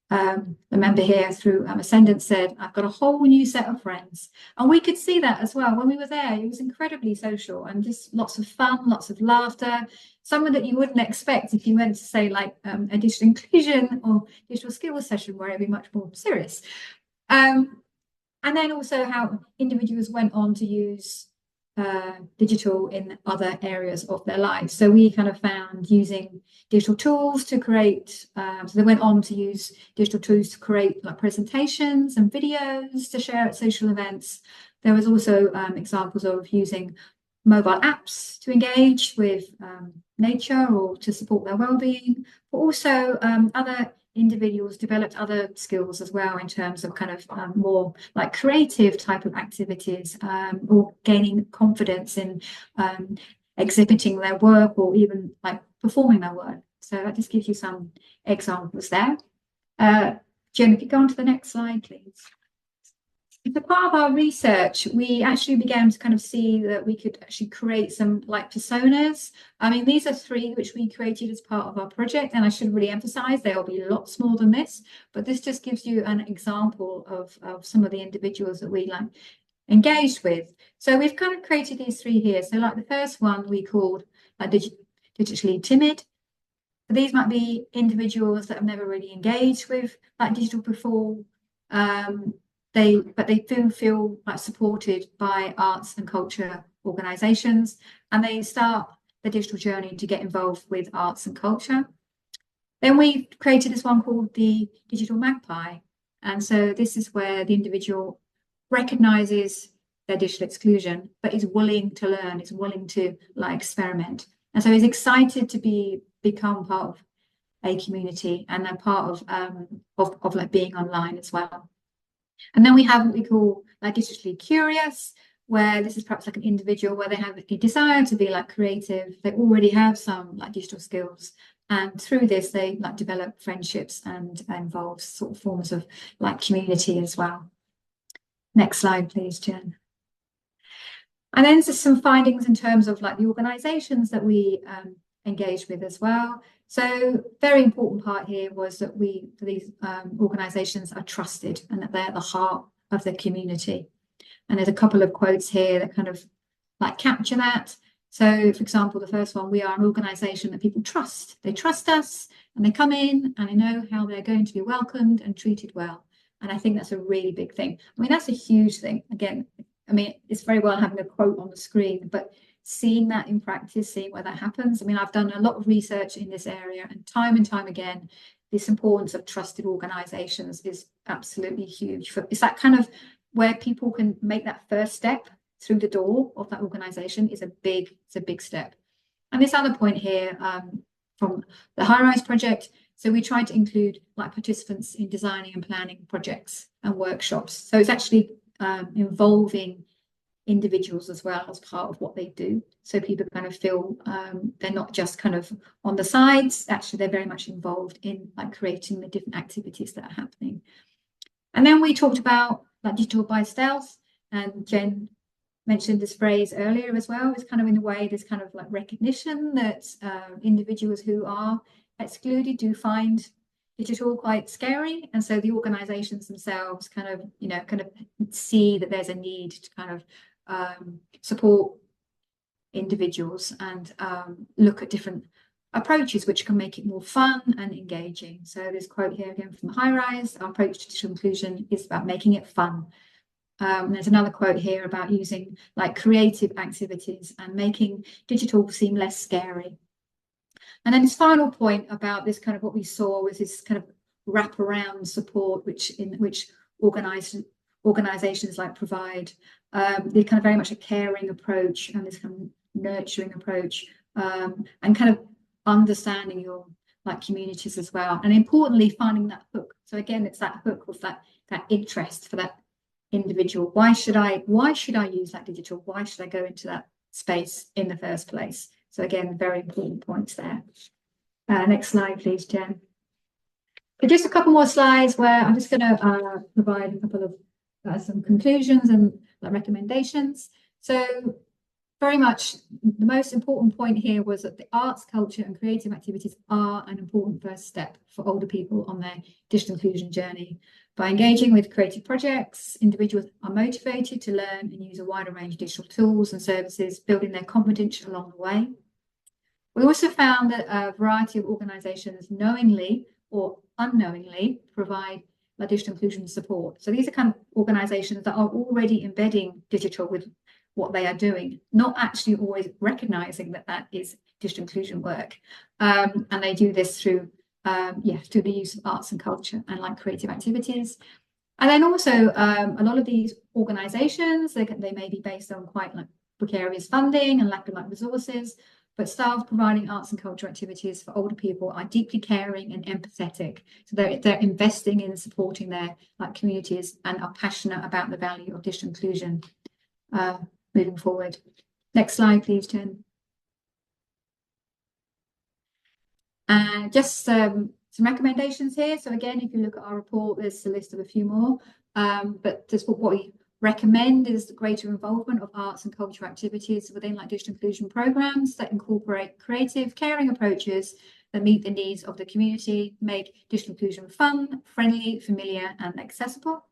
the member here through Ascendant said, "I've got a whole new set of friends." And we could see that as well when we were there. It was incredibly social and just lots of fun, lots of laughter, someone that you wouldn't expect if you went to say like a digital inclusion or digital skills session where it'd be much more serious. And then also how individuals went on to use digital in other areas of their lives. So we kind of found using digital tools to create, so they went on to use digital tools to create like presentations and videos to share at social events. There was also examples of using mobile apps to engage with nature or to support their well-being, but also other individuals developed other skills as well in terms of kind of more like creative type of activities or gaining confidence in exhibiting their work or even like performing their work. So that just gives you some examples there. Jen, if you go on to the next slide, please. as a part of our research, we actually began to kind of see that we could actually create some like personas. I mean, these are 3 which we created as part of our project, and I should really emphasize they'll be a lot smaller than this, but this just gives you an example of some of the individuals that we like engaged with. So we've kind of created these 3 here. So like the first one we called digitally timid. These might be individuals that have never really engaged with like digital before. But they do feel like supported by arts and culture organisations, and they start the digital journey to get involved with arts and culture. Then we created this one called the Digital Magpie, and so this is where the individual recognises their digital exclusion, but is willing to learn, is willing to like experiment, and so is excited to become part of a community and a part of like being online as well. And then we have what we call like digitally curious, where this is perhaps like an individual where they have a desire to be like creative. They already have some like digital skills, and through this they like develop friendships and involve sort of forms of like community as well. Next slide, please, Jen. And then there's some findings in terms of like the organisations that we engaged with as well. So very important part here was that these organisations are trusted and that they're at the heart of the community. And there's a couple of quotes here that kind of like capture that. So for example, the first one, we are an organisation that people trust. They trust us and they come in and they know how they're going to be welcomed and treated well. And I think that's a really big thing. I mean, that's a huge thing. Again, I mean, it's very well having a quote on the screen, but seeing that in practice, seeing where that happens. I mean, I've done a lot of research in this area, and time again, this importance of trusted organisations is absolutely huge. It's that kind of where people can make that first step through the door of that organisation is a big step. And this other point here from the HiRise project, so we tried to include like participants in designing and planning projects and workshops. So it's actually involving individuals as well as part of what they do, so people kind of feel they're not just kind of on the sides. Actually, they're very much involved in like creating the different activities that are happening. And then we talked about like digital by stealth, and Jen mentioned this phrase earlier as well. It's kind of in a way there's kind of like recognition that individuals who are excluded do find digital quite scary, and so the organizations themselves kind of see that there's a need to kind of support individuals and look at different approaches which can make it more fun and engaging. So this quote here again from HiRise, our approach to digital inclusion is about making it fun. There's another quote here about using like creative activities and making digital seem less scary. And then this final point about this kind of what we saw was this kind of wraparound support which organizations like provide. They're kind of very much a caring approach and this kind of nurturing approach, and kind of understanding your like communities as well, and importantly finding that hook. So again, it's that hook of that interest for that individual. Why should I use that digital? Why should I go into that space in the first place? So again, very important points there. Next slide, please, Jen. So just a couple more slides where I'm just going to provide a couple of some conclusions and recommendations. So very much the most important point here was that the arts, culture and creative activities are an important first step for older people on their digital inclusion journey. By engaging with creative projects, individuals are motivated to learn and use a wider range of digital tools and services, building their competence along the way. We also found that a variety of organisations knowingly or unknowingly provide digital inclusion support. So these are kind of organisations that are already embedding digital with what they are doing, not actually always recognising that that is digital inclusion work. And they do this through through the use of arts and culture and like creative activities. And then also a lot of these organisations, they may be based on quite like precarious funding and lack of like resources, but staff providing arts and culture activities for older people are deeply caring and empathetic. So they're investing in supporting their like communities and are passionate about the value of digital inclusion moving forward. Next slide, please, Jen. And just some some recommendations here. So again, if you look at our report, there's a list of a few more. But just what we recommend is the greater involvement of arts and cultural activities within like digital inclusion programs that incorporate creative, caring approaches that meet the needs of the community, make digital inclusion fun, friendly, familiar, and accessible.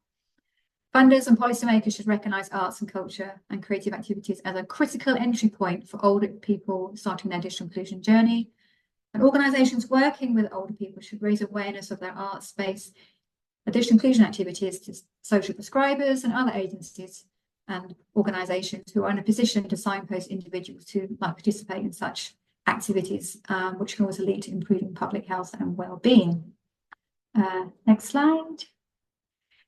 Funders and policymakers should recognise arts and culture and creative activities as a critical entry point for older people starting their digital inclusion journey. And organisations working with older people should raise awareness of their art space, digital inclusion activities to social prescribers and other agencies and organisations who are in a position to signpost individuals who might participate in such activities, which can also lead to improving public health and well-being. Next slide.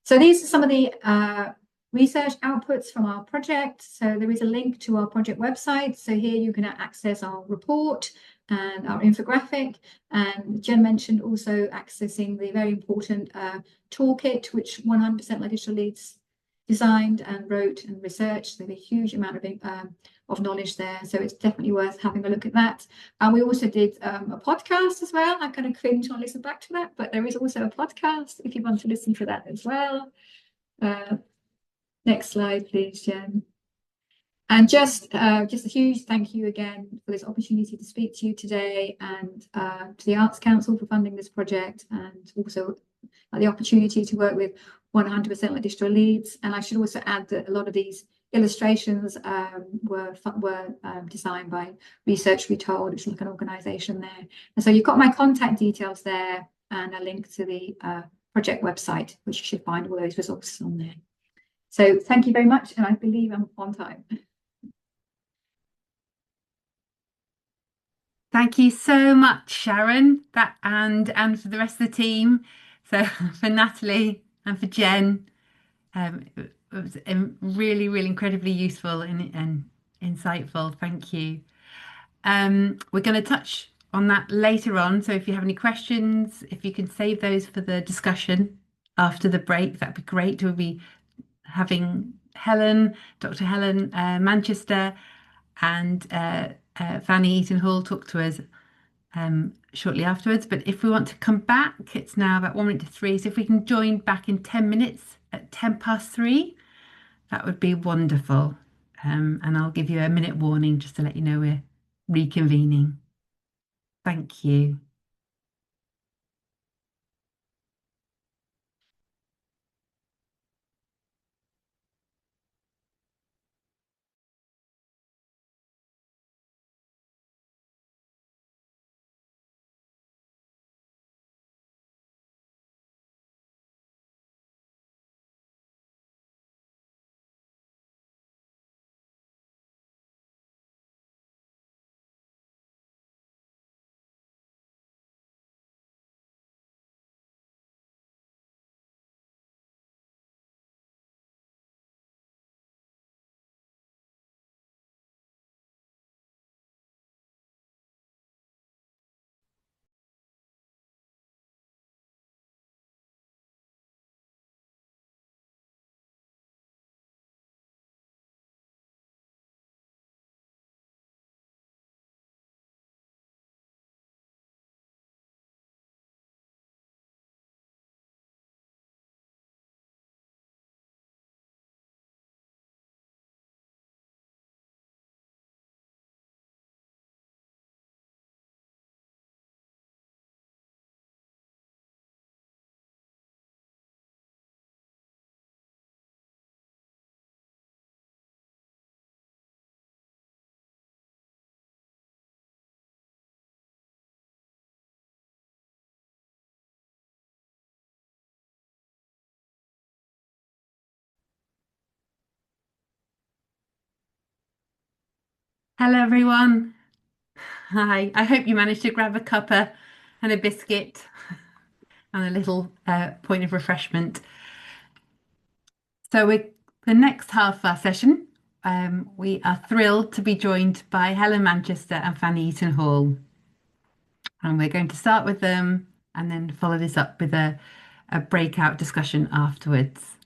So these are some of the research outputs from our project. So there is a link to our project website. So here you can access our report and our infographic. And Jen mentioned also accessing the very important toolkit, which 100% like Digital Leads designed and wrote and researched. There's a huge amount of knowledge there. So it's definitely worth having a look at that. And we also did a podcast as well. I kind of cringe when I listen back to that, but there is also a podcast if you want to listen to that as well. Next slide, please, Jen. And just a huge thank you again for this opportunity to speak to you today, and to the Arts Council for funding this project, and also the opportunity to work with 100% like Digital Leads. And I should also add that a lot of these illustrations were designed by Research Retold, which is like an organisation there. And so you've got my contact details there and a link to the project website, which you should find all those resources on there. So thank you very much, and I believe I'm on time. Thank you so much, Sharon, and for the rest of the team. So for Natalie and for Jen, it was really, really incredibly useful and insightful. Thank you. We're going to touch on that later on. So if you have any questions, if you can save those for the discussion after the break, that'd be great. We'll be having Dr. Helen Manchester and Fanny Eaton Hall talk to us shortly afterwards. But if we want to come back, it's now about 1 minute to 3. So if we can join back in 10 minutes at 3:10, that would be wonderful. And I'll give you a minute warning just to let you know we're reconvening. Thank you. Hello, everyone. Hi. I hope you managed to grab a cuppa and a biscuit and a little point of refreshment. So the next half of our session, we are thrilled to be joined by Helen Manchester and Fanny Eaton Hall. And we're going to start with them and then follow this up with a breakout discussion afterwards.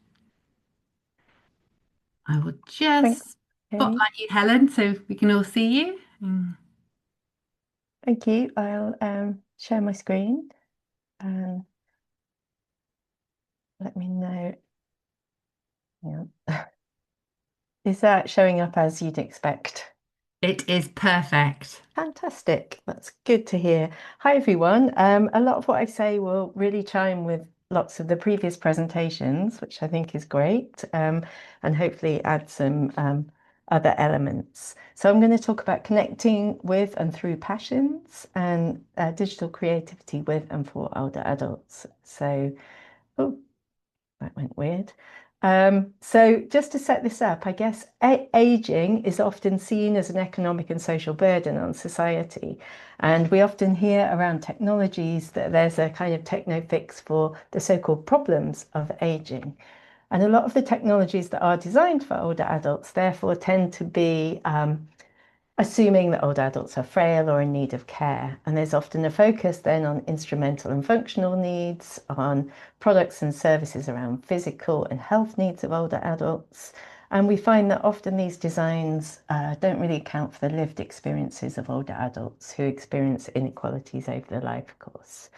I will just spotlight you, Helen, so we can all see you. Thank you. I'll share my screen. and let me know. Yeah. Is that showing up as you'd expect? It is perfect. Fantastic. That's good to hear. Hi, everyone. A lot of what I say will really chime with lots of the previous presentations, which I think is great, and hopefully add some other elements. So I'm going to talk about connecting with and through passions and digital creativity with and for older adults. So, oh, that went weird. So just to set this up, I guess aging is often seen as an economic and social burden on society. And we often hear around technologies that there's a kind of techno fix for the so-called problems of aging. And a lot of the technologies that are designed for older adults therefore tend to be assuming that older adults are frail or in need of care. And there's often a focus then on instrumental and functional needs, on products and services around physical and health needs of older adults. And we find that often these designs don't really account for the lived experiences of older adults who experience inequalities over their life course.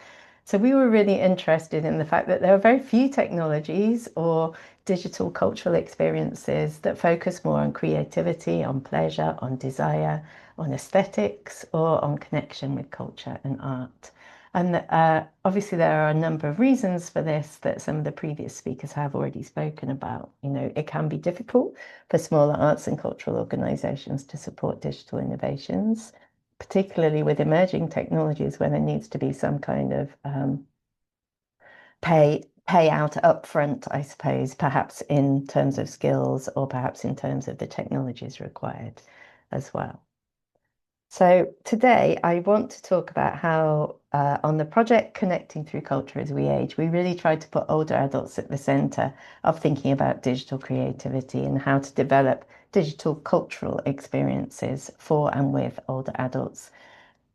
So we were really interested in the fact that there are very few technologies or digital cultural experiences that focus more on creativity, on pleasure, on desire, on aesthetics, or on connection with culture and art. And obviously there are a number of reasons for this that some of the previous speakers have already spoken about. You know, it can be difficult for smaller arts and cultural organizations to support digital innovations, particularly with emerging technologies where there needs to be some kind of payout upfront, I suppose, perhaps in terms of skills or perhaps in terms of the technologies required as well. So today I want to talk about how on the project Connecting Through Culture as We Age, we really tried to put older adults at the centre of thinking about digital creativity and how to develop digital cultural experiences for and with older adults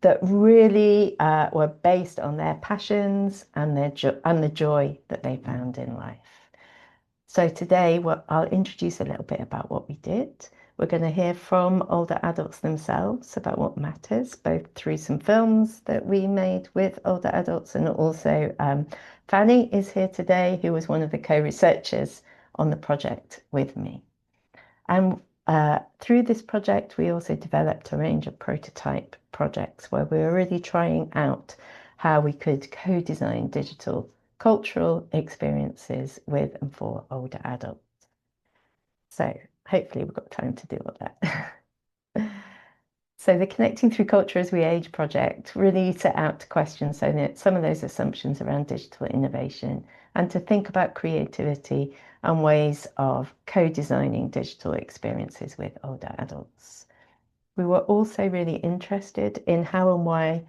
that really were based on their passions and the joy that they found in life. So today I'll introduce a little bit about what we did. We're going to hear from older adults themselves about what matters, both through some films that we made with older adults, and also Fanny is here today, who was one of the co-researchers on the project with me. And through this project, we also developed a range of prototype projects where we were really trying out how we could co-design digital cultural experiences with and for older adults. So hopefully we've got time to do all that. So the Connecting Through Culture as We Age project really set out to question some of those assumptions around digital innovation and to think about creativity and ways of co-designing digital experiences with older adults. We were also really interested in how and why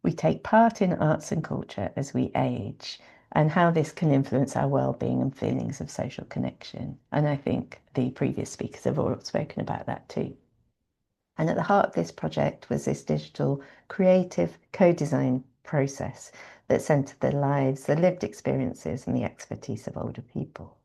we take part in arts and culture as we age and how this can influence our well-being and feelings of social connection. And I think the previous speakers have all spoken about that too. And at the heart of this project was this digital creative co-design process that centered the lives, the lived experiences and the expertise of older people.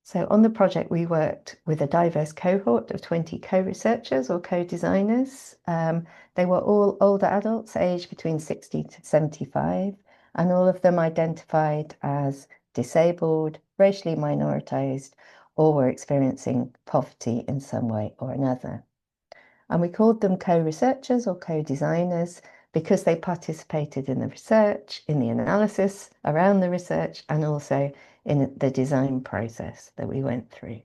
So on the project, we worked with a diverse cohort of 20 co-researchers or co-designers. They were all older adults aged between 60 to 75, and all of them identified as disabled, racially minoritized, or were experiencing poverty in some way or another. And we called them co-researchers or co-designers because they participated in the research, in the analysis around the research, and also in the design process that we went through.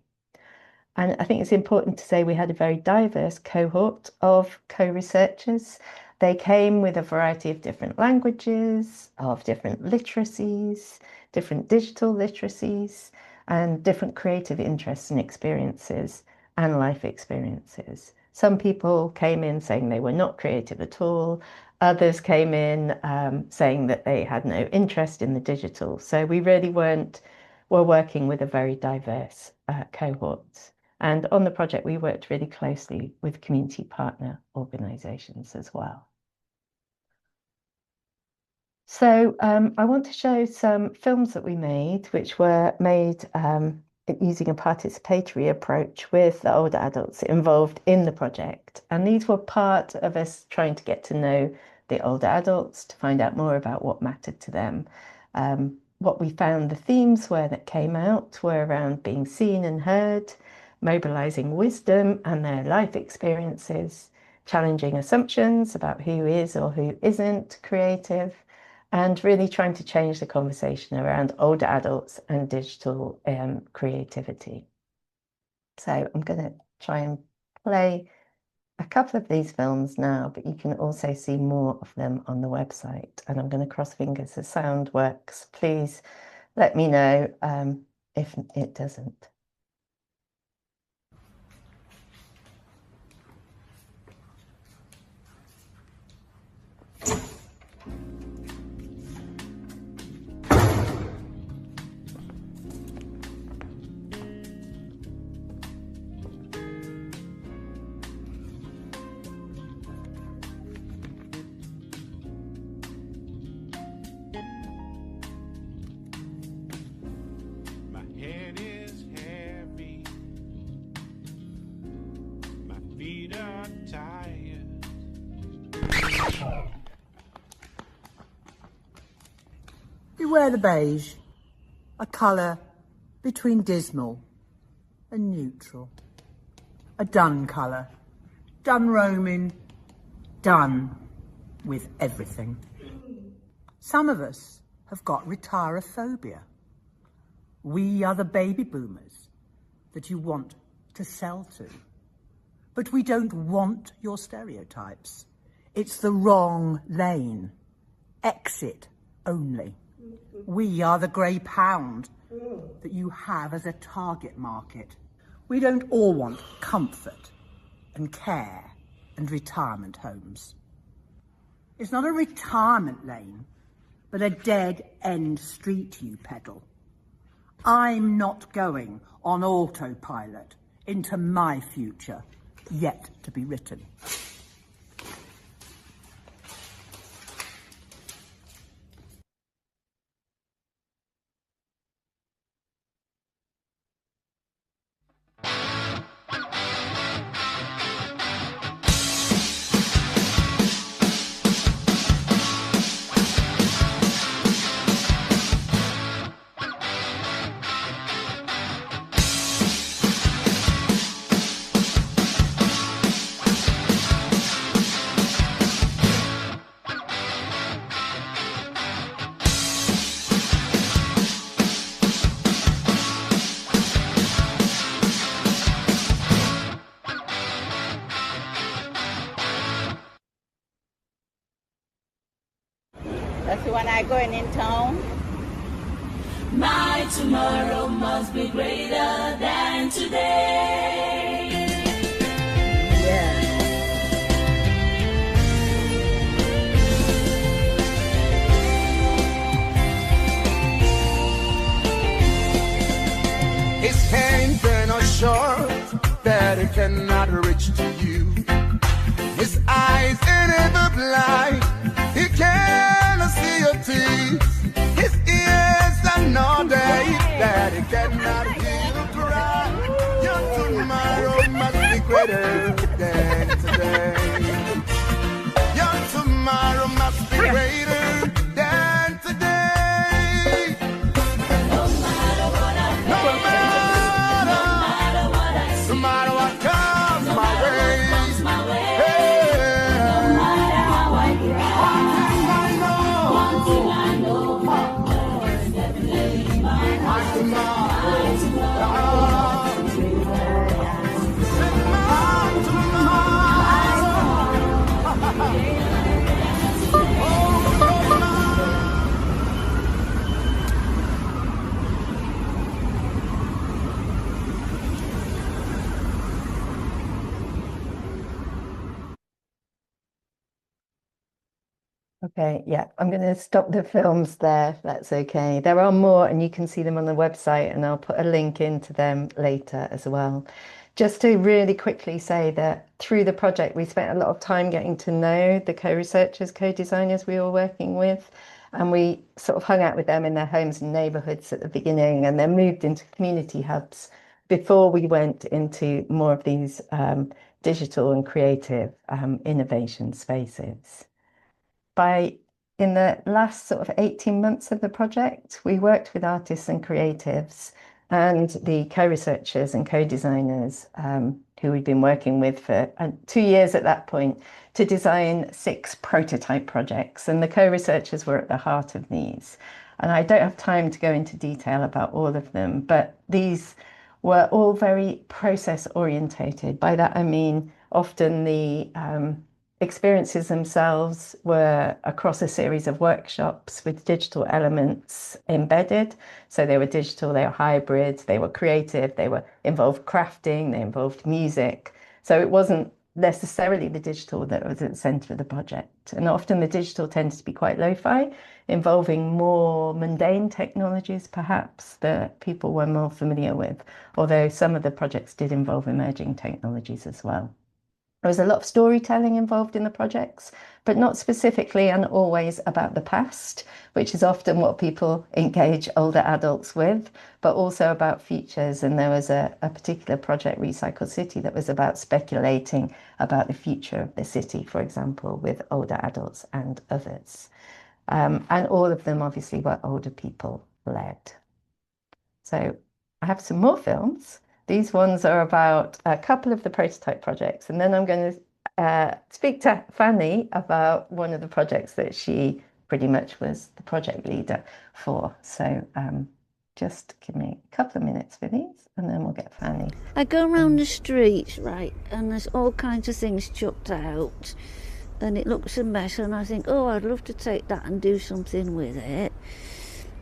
And I think it's important to say we had a very diverse cohort of co-researchers. They came with a variety of different languages, of different literacies, different digital literacies, and different creative interests and experiences and life experiences. Some people came in saying they were not creative at all. Others came in saying that they had no interest in the digital. So we really were working with a very diverse cohort. And on the project, we worked really closely with community partner organisations as well. So I want to show some films that we made, which were made using a participatory approach with the older adults involved in the project. And these were part of us trying to get to know the older adults to find out more about what mattered to them. What we found the themes were that came out were around being seen and heard, mobilizing wisdom and their life experiences, challenging assumptions about who is or who isn't creative, and really trying to change the conversation around older adults and digital creativity. So I'm going to try and play a couple of these films now, but you can also see more of them on the website. And I'm going to cross fingers the sound works. Please let me know if it doesn't. Beware the beige, a colour between dismal and neutral. A done colour, done roaming, done with everything. Some of us have got retirophobia. We are the baby boomers that you want to sell to. But we don't want your stereotypes. It's the wrong lane. Exit only. We are the grey pound that you have as a target market. We don't all want comfort and care and retirement homes. It's not a retirement lane, but a dead-end street you pedal. I'm not going on autopilot into my future, yet to be written. That's when I going in town. My tomorrow must be greater than today. Yeah. His hands are not short that it cannot reach to you. His eyes are never blind, he cannot see your teeth. His ears are not deaf that he cannot hear you cry. Your tomorrow must be greater than today. Your tomorrow must be greater than today. No matter what I face, No no matter what I see, matter what comes no my matter way. what comes my way, Yeah. no matter how I cry. One thing I know, definitely mine. My tomorrow. Okay, yeah, I'm going to stop the films there, if that's okay. There are more, and you can see them on the website, and I'll put a link into them later as well. Just to really quickly say that through the project, we spent a lot of time getting to know the co-researchers, co-designers we were working with, and we sort of hung out with them in their homes and neighborhoods at the beginning, and then moved into community hubs before we went into more of these digital and creative innovation spaces. in the last sort of 18 months of the project, we worked with artists and creatives and the co-researchers and co-designers who we'd been working with for 2 years at that point to design 6 prototype projects. And the co-researchers were at the heart of these. And I don't have time to go into detail about all of them, but these were all very process orientated. By that I mean often the experiences themselves were across a series of workshops with digital elements embedded. So they were digital, they were hybrid, they were creative, they involved crafting, they involved music. So it wasn't necessarily the digital that was at the center of the project. And often the digital tends to be quite lo-fi, involving more mundane technologies, perhaps, that people were more familiar with, although some of the projects did involve emerging technologies as well. There was a lot of storytelling involved in the projects, but not specifically and always about the past, which is often what people engage older adults with, but also about futures. And there was a particular project, Recycle City, that was about speculating about the future of the city, for example, with older adults and others. And all of them obviously were older people led. So I have some more films. These ones are about a couple of the prototype projects, and then I'm going to speak to Fanny about one of the projects that she pretty much was the project leader for. So just give me a couple of minutes for these, and then we'll get Fanny. I go around the streets, right, and there's all kinds of things chucked out, and it looks a mess, and I think, oh, I'd love to take that and do something with it.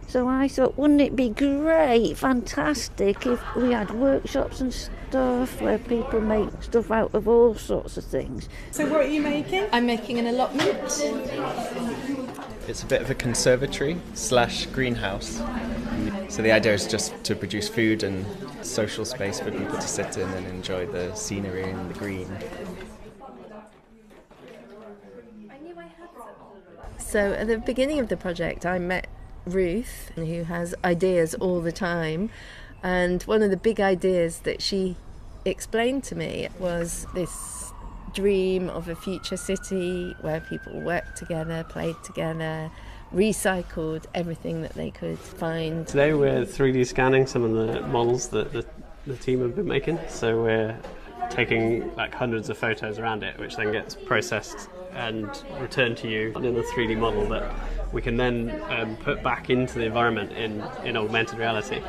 So I thought, wouldn't it be great, fantastic, if we had workshops and stuff where people make stuff out of all sorts of things. So what are you making? I'm making an allotment. It's a bit of a conservatory / greenhouse. So the idea is just to produce food and social space for people to sit in and enjoy the scenery and the green. So at the beginning of the project, I met Ruth, who has ideas all the time, and one of the big ideas that she explained to me was this dream of a future city where people worked together, played together, recycled everything that they could find. Today we're 3D scanning some of the models that the team have been making, so we're taking like hundreds of photos around it, which then gets processed and returned to you in a 3D model that we can then put back into the environment in augmented reality.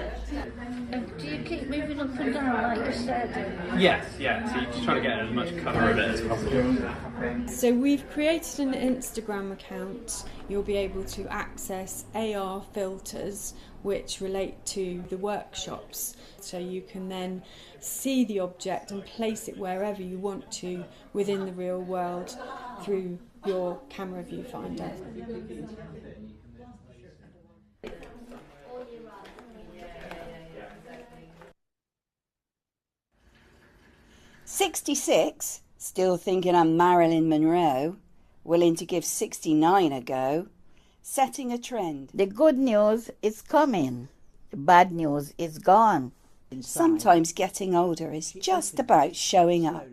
Do you keep moving up and down like you said? Yes, yeah, so you're just trying to get as much cover of it as possible. So we've created an Instagram account. You'll be able to access AR filters which relate to the workshops. So you can then see the object and place it wherever you want to within the real world through your camera viewfinder. "66, still thinking I'm Marilyn Monroe, willing to give 69 a go, setting a trend. The good news is coming. The bad news is gone. Sometimes getting older is just about showing up.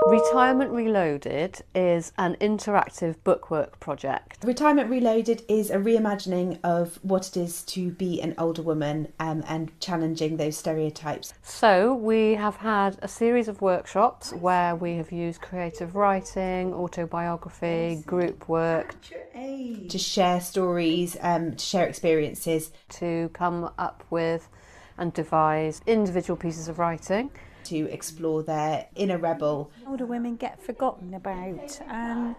Retirement Reloaded is an interactive bookwork project. Retirement Reloaded is a reimagining of what it is to be an older woman and challenging those stereotypes. So we have had a series of workshops where we have used creative writing, autobiography, group work. To share stories, to share experiences. To come up with and devise individual pieces of writing. To explore their inner rebel. Older women get forgotten about, and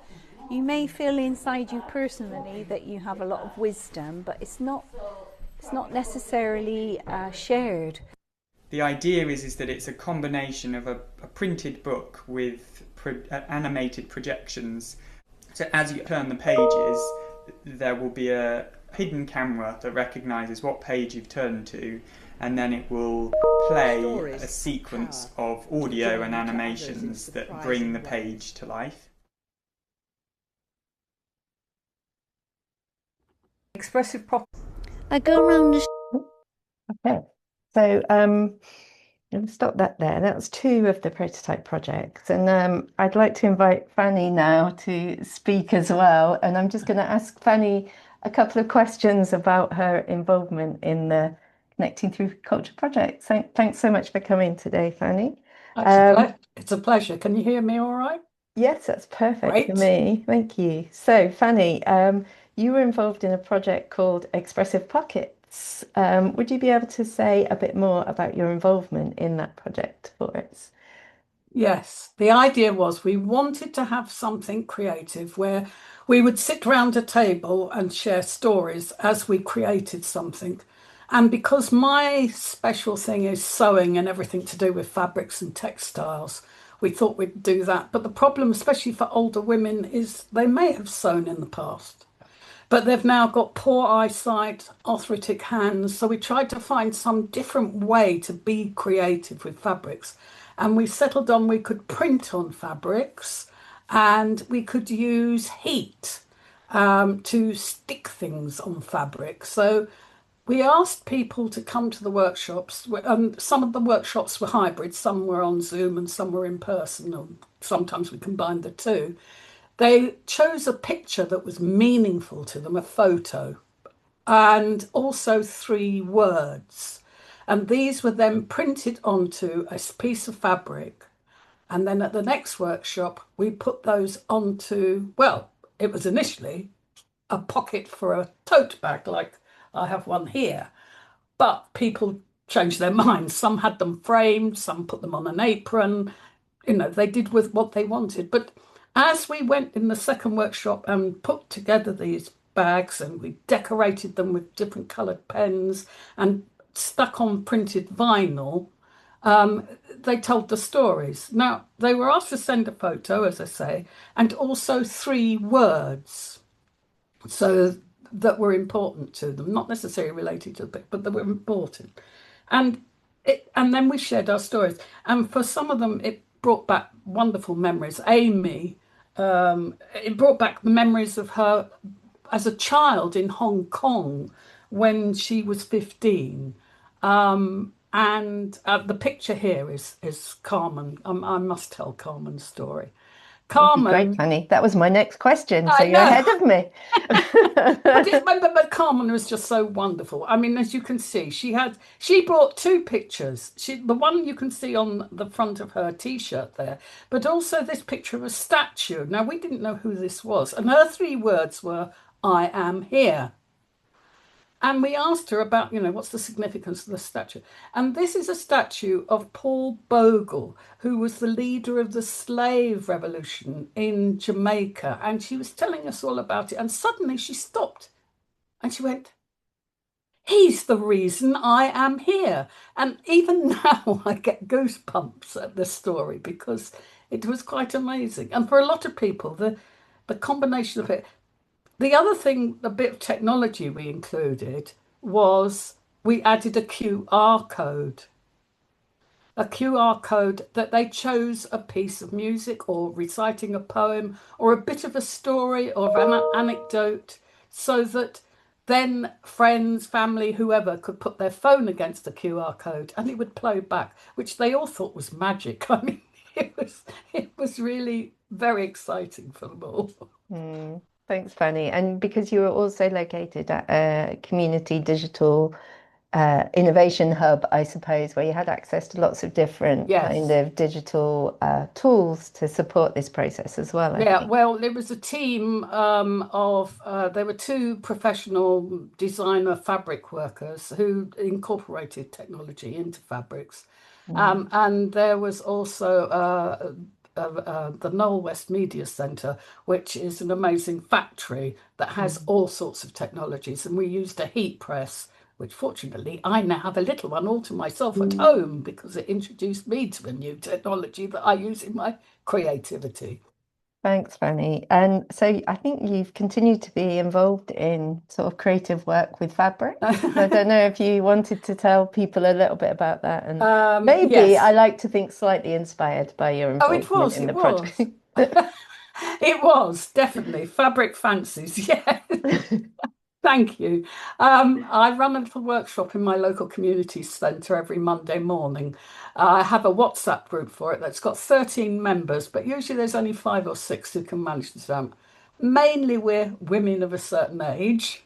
you may feel inside you personally that you have a lot of wisdom, but it's not necessarily shared. The idea is that it's a combination of a printed book with animated projections. So as you turn the pages, there will be a hidden camera that recognises what page you've turned to, and then it will play a sequence of audio and animations that bring the page to life. Expressive prop. I go around the... Okay, so I'll stop that there. That was 2 of the prototype projects. And I'd like to invite Fanny now to speak as well. And I'm just going to ask Fanny a couple of questions about her involvement in the Connecting Through Culture project. Thanks so much for coming today, Fanny. It's a pleasure. Can you hear me all right? Yes, that's perfect Great. for me. Thank you. So, Fanny, you were involved in a project called Expressive Pockets. Would you be able to say a bit more about your involvement in that project for us? Yes, the idea was we wanted to have something creative where we would sit round a table and share stories as we created something. And because my special thing is sewing and everything to do with fabrics and textiles, we thought we'd do that. But the problem, especially for older women, is they may have sewn in the past, but they've now got poor eyesight, arthritic hands. So we tried to find some different way to be creative with fabrics. And we settled on we could print on fabrics and we could use heat to stick things on fabric. So we asked people to come to the workshops. Some of the workshops were hybrid, some were on Zoom and some were in person, or sometimes we combined the two. They chose a picture that was meaningful to them, a photo, and also 3 words. And these were then printed onto a piece of fabric. And then at the next workshop, we put those onto, well, it was initially a pocket for a tote bag, like I have one here. But people changed their minds. Some had them framed, some put them on an apron. You know, they did with what they wanted. But as we went in the second workshop and put together these bags and we decorated them with different coloured pens and stuck on printed vinyl, they told the stories. Now, they were asked to send a photo, as I say, and also 3 words so that were important to them, not necessarily related to the book, but that were important. And then we shared our stories. And for some of them, it brought back wonderful memories. Amy, it brought back the memories of her as a child in Hong Kong when she was 15. And the picture here is Carmen. I must tell Carmen's story. Carmen, great, Fanny. That was my next question, so you're ahead of me. but Carmen was just so wonderful. I mean, as you can see, she brought 2 pictures. The one you can see on the front of her T-shirt there, but also this picture of a statue. Now, we didn't know who this was, and her 3 words were, "I am here." And we asked her about, what's the significance of the statue? And this is a statue of Paul Bogle, who was the leader of the slave revolution in Jamaica. And she was telling us all about it. And suddenly she stopped and she went, "He's the reason I am here." And even now I get goosebumps at this story because it was quite amazing. And for a lot of people, the combination of it. The other thing, a bit of technology we included was we added a QR code. A QR code that they chose a piece of music or reciting a poem or a bit of a story or an anecdote so that then friends, family, whoever could put their phone against the QR code and it would play back, which they all thought was magic. I mean, it was really very exciting for them all. Thanks, Fanny. And because you were also located at a community digital innovation hub, I suppose, where you had access to lots of different kind of digital tools to support this process as well. I think. Well, there was a team there were 2 professional designer fabric workers who incorporated technology into fabrics. And there was also the Knoll West Media Centre, which is an amazing factory that has all sorts of technologies. And we used a heat press, which fortunately I now have a little one all to myself at home because it introduced me to a new technology that I use in my creativity. Thanks, Fanny. And so I think you've continued to be involved in sort of creative work with fabric. I don't know if you wanted to tell people a little bit about that. And maybe yes. I like to think slightly inspired by your involvement in the project. It was, definitely. Fabric fancies, yeah. Thank you. I run a little workshop in my local community centre every Monday morning. I have a WhatsApp group for it that's got 13 members, but usually there's only 5 or 6 who can manage the Zoom. Mainly we're women of a certain age.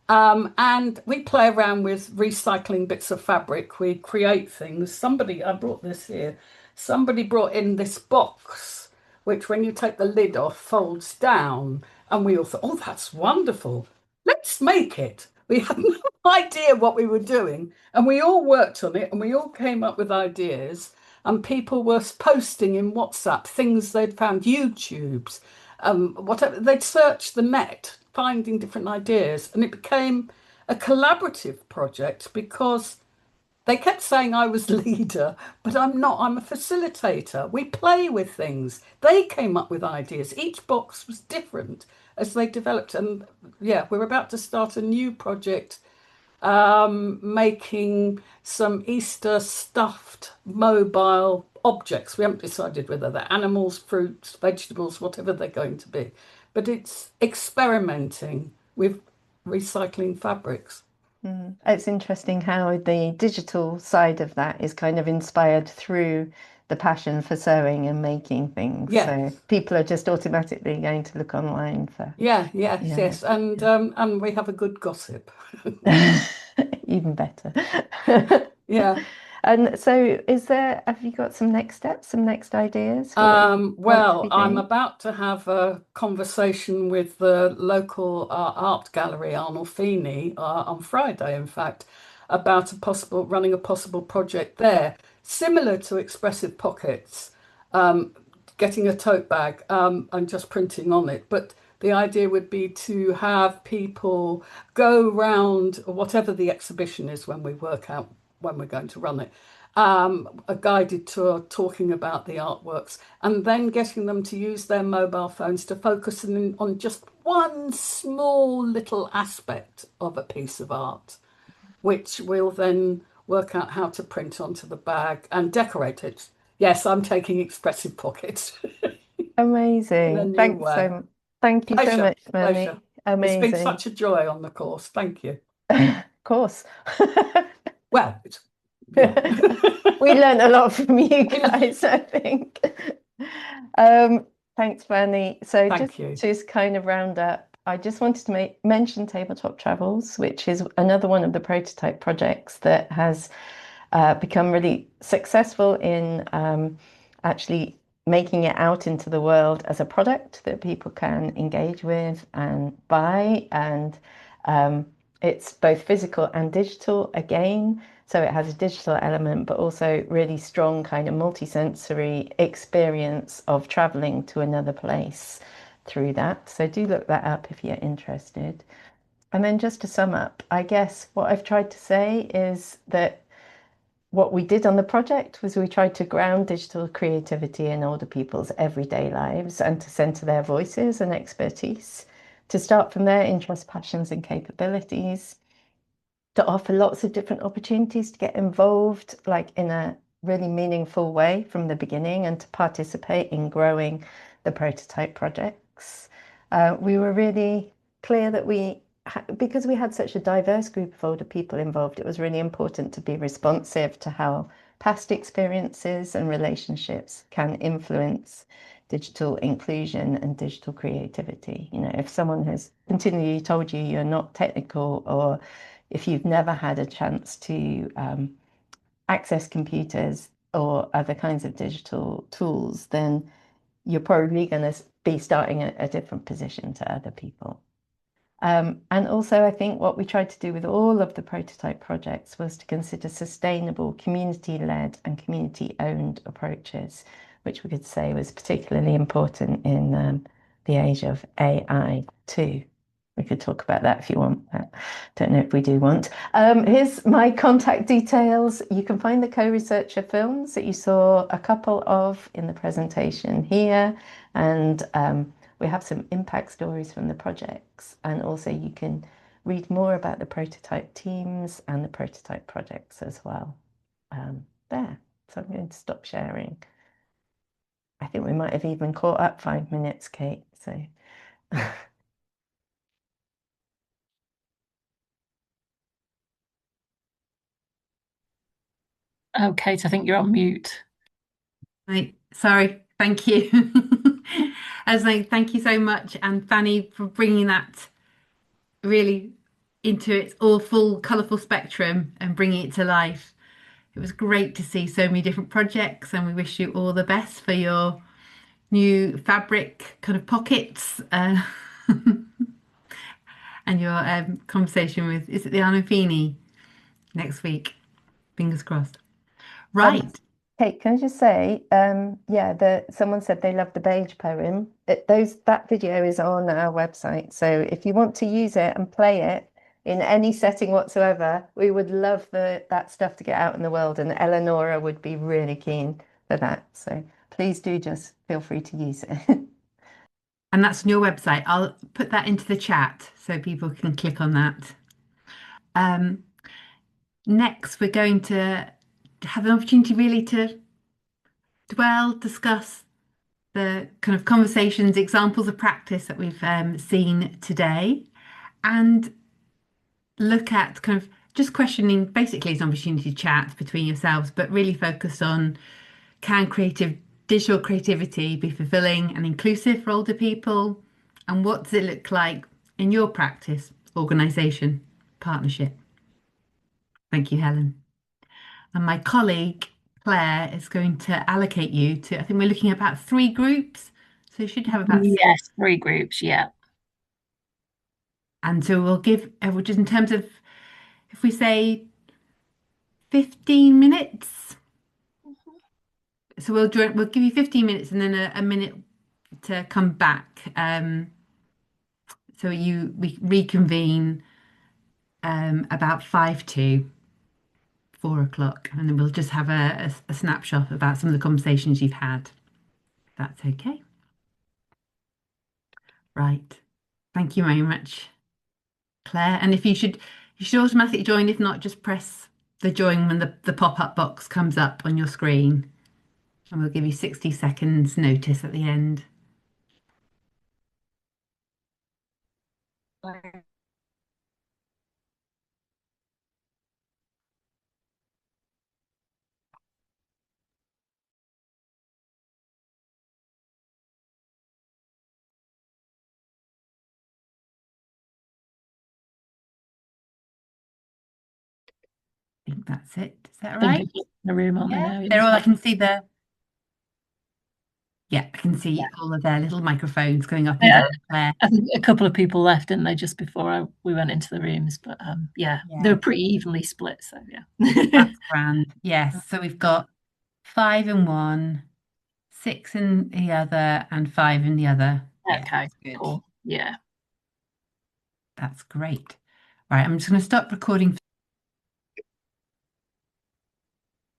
And we play around with recycling bits of fabric. We create things. I brought this here. Somebody brought in this box, which when you take the lid off, folds down. And we all thought, oh, that's wonderful. Let's make it. We had no idea what we were doing. And we all worked on it and we all came up with ideas. And people were posting in WhatsApp things they'd found, YouTubes, whatever. They'd searched the net, finding different ideas. And it became a collaborative project because they kept saying I was leader, but I'm not. I'm a facilitator. We play with things. They came up with ideas. Each box was different as they developed. And yeah, we're about to start a new project, making some Easter stuffed mobile objects. We haven't decided whether they're animals, fruits, vegetables, whatever they're going to be. But it's experimenting with recycling fabrics. It's interesting how the digital side of that is kind of inspired through the passion for sewing and making things. Yes. So people are just automatically going to look online for. Yes. And we have a good gossip. Even better. Yeah. And so have you got some next steps, some next ideas? Well, I'm about to have a conversation with the local art gallery, Arnolfini, on Friday, in fact, about running a possible project there, similar to Expressive Pockets, getting a tote bag and just printing on it. But the idea would be to have people go round, whatever the exhibition is when we work out when we're going to run it, a guided tour talking about the artworks and then getting them to use their mobile phones to focus on just one small little aspect of a piece of art, which we'll then work out how to print onto the bag and decorate it. Yes, I'm taking Expressive Pockets. Amazing. Thank you so much, Melanie. Amazing. It's been such a joy on the course. Thank you. Of course. Well, we learned a lot from you guys, I think. Thanks, Melanie. So just kind of round up, I just wanted to mention Tabletop Travels, which is another one of the prototype projects that has become really successful in actually making it out into the world as a product that people can engage with and buy. And it's both physical and digital again. So it has a digital element, but also really strong kind of multi-sensory experience of traveling to another place through that. So do look that up if you're interested. And then just to sum up, I guess what I've tried to say is that what we did on the project was we tried to ground digital creativity in older people's everyday lives and to centre their voices and expertise, to start from their interests, passions and capabilities, to offer lots of different opportunities to get involved, like in a really meaningful way from the beginning, and to participate in growing the prototype projects. We were really clear that because we had such a diverse group of older people involved, it was really important to be responsive to how past experiences and relationships can influence digital inclusion and digital creativity. You know, if someone has continually told you you're not technical, or if you've never had a chance to access computers or other kinds of digital tools, then you're probably going to be starting at a different position to other people. And also, I think what we tried to do with all of the prototype projects was to consider sustainable, community-led and community-owned approaches, which we could say was particularly important in the age of AI too. We could talk about that if you want, but don't know if we do want. Here's my contact details. You can find the co-researcher films that you saw a couple of in the presentation here. And we have some impact stories from the projects. And also you can read more about the prototype teams and the prototype projects as well. There. So I'm going to stop sharing. I think we might have even caught up 5 minutes, Kate. So Oh, Kate, I think you're on mute. Right, sorry, thank you. I was like, thank you so much, and Fanny for bringing that really into its all full colourful spectrum and bringing it to life. It was great to see so many different projects, and we wish you all the best for your new fabric kind of pockets and your conversation with, is it the Arnolfini next week? Fingers crossed. Right. Kate, can I just say, someone said they loved the beige poem. That video is on our website. So if you want to use it and play it in any setting whatsoever, we would love that stuff to get out in the world. And Eleonora would be really keen for that. So please do just feel free to use it. And that's on your website. I'll put that into the chat so people can click on that. Next, we're going to have an opportunity really to discuss the kind of conversations, examples of practice that we've seen today, and look at kind of just questioning. Basically, it's an opportunity to chat between yourselves, but really focus on, can digital creativity be fulfilling and inclusive for older people? And what does it look like in your practice, organisation, partnership? Thank you, Helen. And my colleague, Claire, is going to allocate you to, I think we're looking at about 3 groups. So you should have about Yes, 3 groups, yeah. And so we'll give, just in terms of, if we say 15 minutes. So we'll give you 15 minutes and then a minute to come back. So we reconvene about 5 to 4 o'clock, and then we'll just have a snapshot about some of the conversations you've had. If that's okay. Right. Thank you very much, Claire. And if you should automatically join. If not, just press the join when the pop-up box comes up on your screen. And we'll give you 60 seconds notice at the end. I think that's it. Is that right? The room on Yeah, there. they're all, I can see I can see all of their little microphones going up and down. I think a couple of people left, didn't they, just before we went into the rooms, but they were pretty evenly split, so yeah. That's grand. Yes, so we've got 5 in one, 6 in the other, and 5 in the other. Okay, cool. Yeah. That's great. Right, I'm just going to stop recording.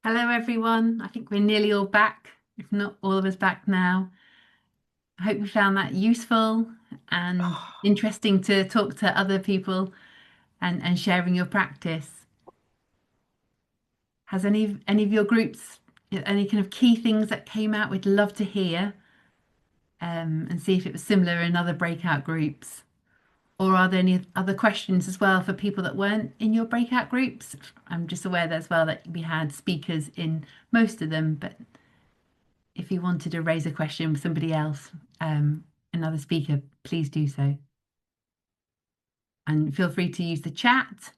Hello, everyone. I think we're nearly all back, if not all of us back now. I hope you found that useful and interesting to talk to other people and sharing your practice. Has any of your groups, any kind of key things that came out? We'd love to hear and see if it was similar in other breakout groups. Or are there any other questions as well for people that weren't in your breakout groups? I'm just aware that as well that we had speakers in most of them, but if you wanted to raise a question with somebody else, another speaker, please do so. And feel free to use the chat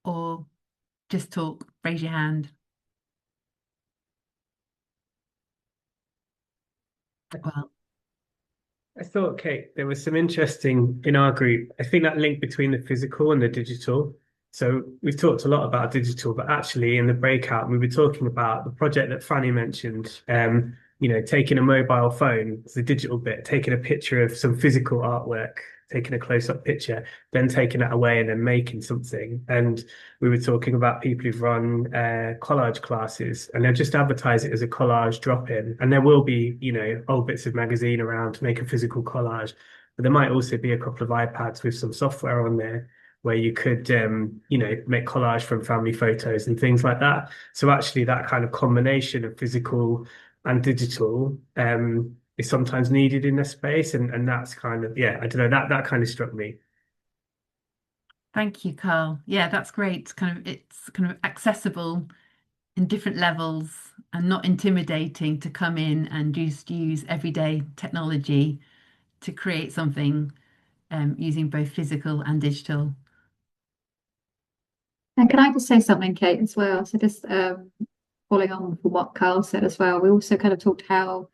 or just talk, raise your hand. Well, I thought, Kate, there was some interesting in our group. I think that link between the physical and the digital. So we've talked a lot about digital, but actually in the breakout, we were talking about the project that Fanny mentioned, taking a mobile phone, the digital bit, taking a picture of some physical artwork, taking a close-up picture, then taking it away and then making something. And we were talking about people who've run collage classes, and they'll just advertise it as a collage drop-in. And there will be, old bits of magazine around to make a physical collage, but there might also be a couple of iPads with some software on there where you could, make collage from family photos and things like that. So actually that kind of combination of physical and digital is sometimes needed in this space. And that's kind of, I don't know, that kind of struck me. Thank you, Carl. Yeah, that's great. It's kind of accessible in different levels and not intimidating to come in and just use everyday technology to create something using both physical and digital. And can I just say something, Kate, as well? So just following on from what Carl said as well, we also kind of talked how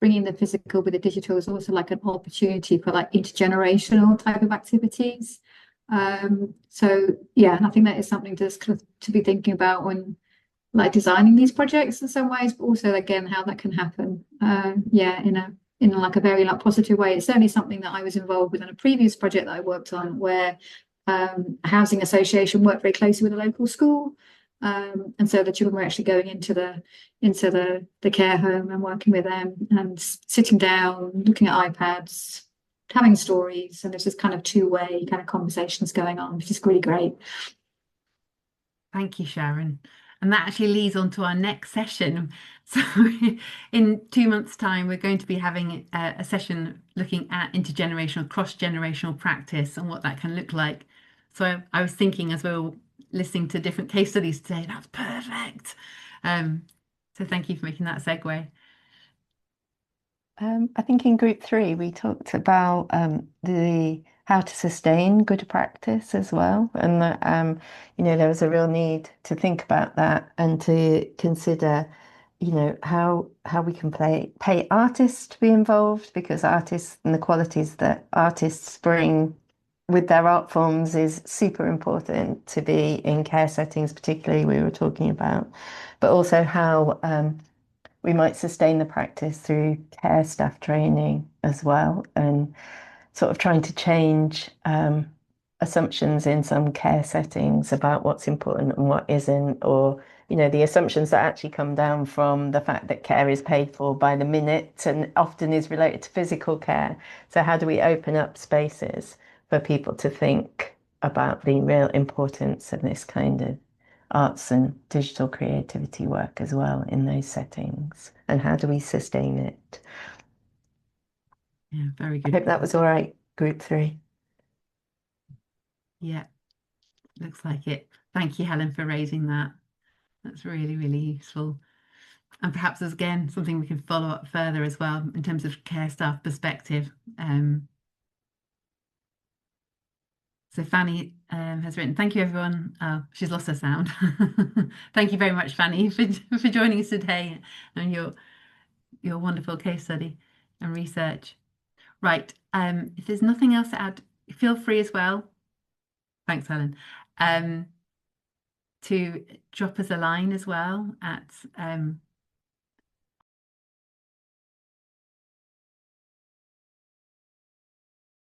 bringing the physical with the digital is also like an opportunity for like intergenerational type of activities. So yeah, and I think that is something to be thinking about when like designing these projects in some ways, but also again how that can happen. Yeah, in like a very like positive way. It's certainly something that I was involved with in a previous project that I worked on, where a housing association worked very closely with a local school. And so the children were actually going into the care home and working with them and sitting down, looking at iPads, having stories, and there's this kind of two-way kind of conversations going on, which is really great. Thank you, Sharon. And that actually leads on to our next session. So in 2 months' time, we're going to be having a session looking at intergenerational, cross-generational practice and what that can look like. So I was thinking as we were listening to different case studies today, that's perfect. So thank you for making that segue. I think in group 3 we talked about how to sustain good practice as well, and that there was a real need to think about that and to consider how we can pay artists to be involved, because artists and the qualities that artists bring with their art forms is super important to be in care settings, particularly we were talking about, but also how we might sustain the practice through care staff training as well, and sort of trying to change assumptions in some care settings about what's important and what isn't, or the assumptions that actually come down from the fact that care is paid for by the minute and often is related to physical care. So how do we open up spaces for people to think about the real importance of this kind of arts and digital creativity work as well in those settings, and how do we sustain it? Yeah, very good. I hope that was all right, group 3. Yeah, looks like it. Thank you, Helen, for raising that. That's really, really useful. And perhaps there's again something we can follow up further as well in terms of care staff perspective. So Fanny has written, thank you, everyone. Oh, she's lost her sound. Thank you very much, Fanny, for joining us today and your wonderful case study and research. Right, if there's nothing else to add, feel free as well. Thanks, Helen. To drop us a line as well at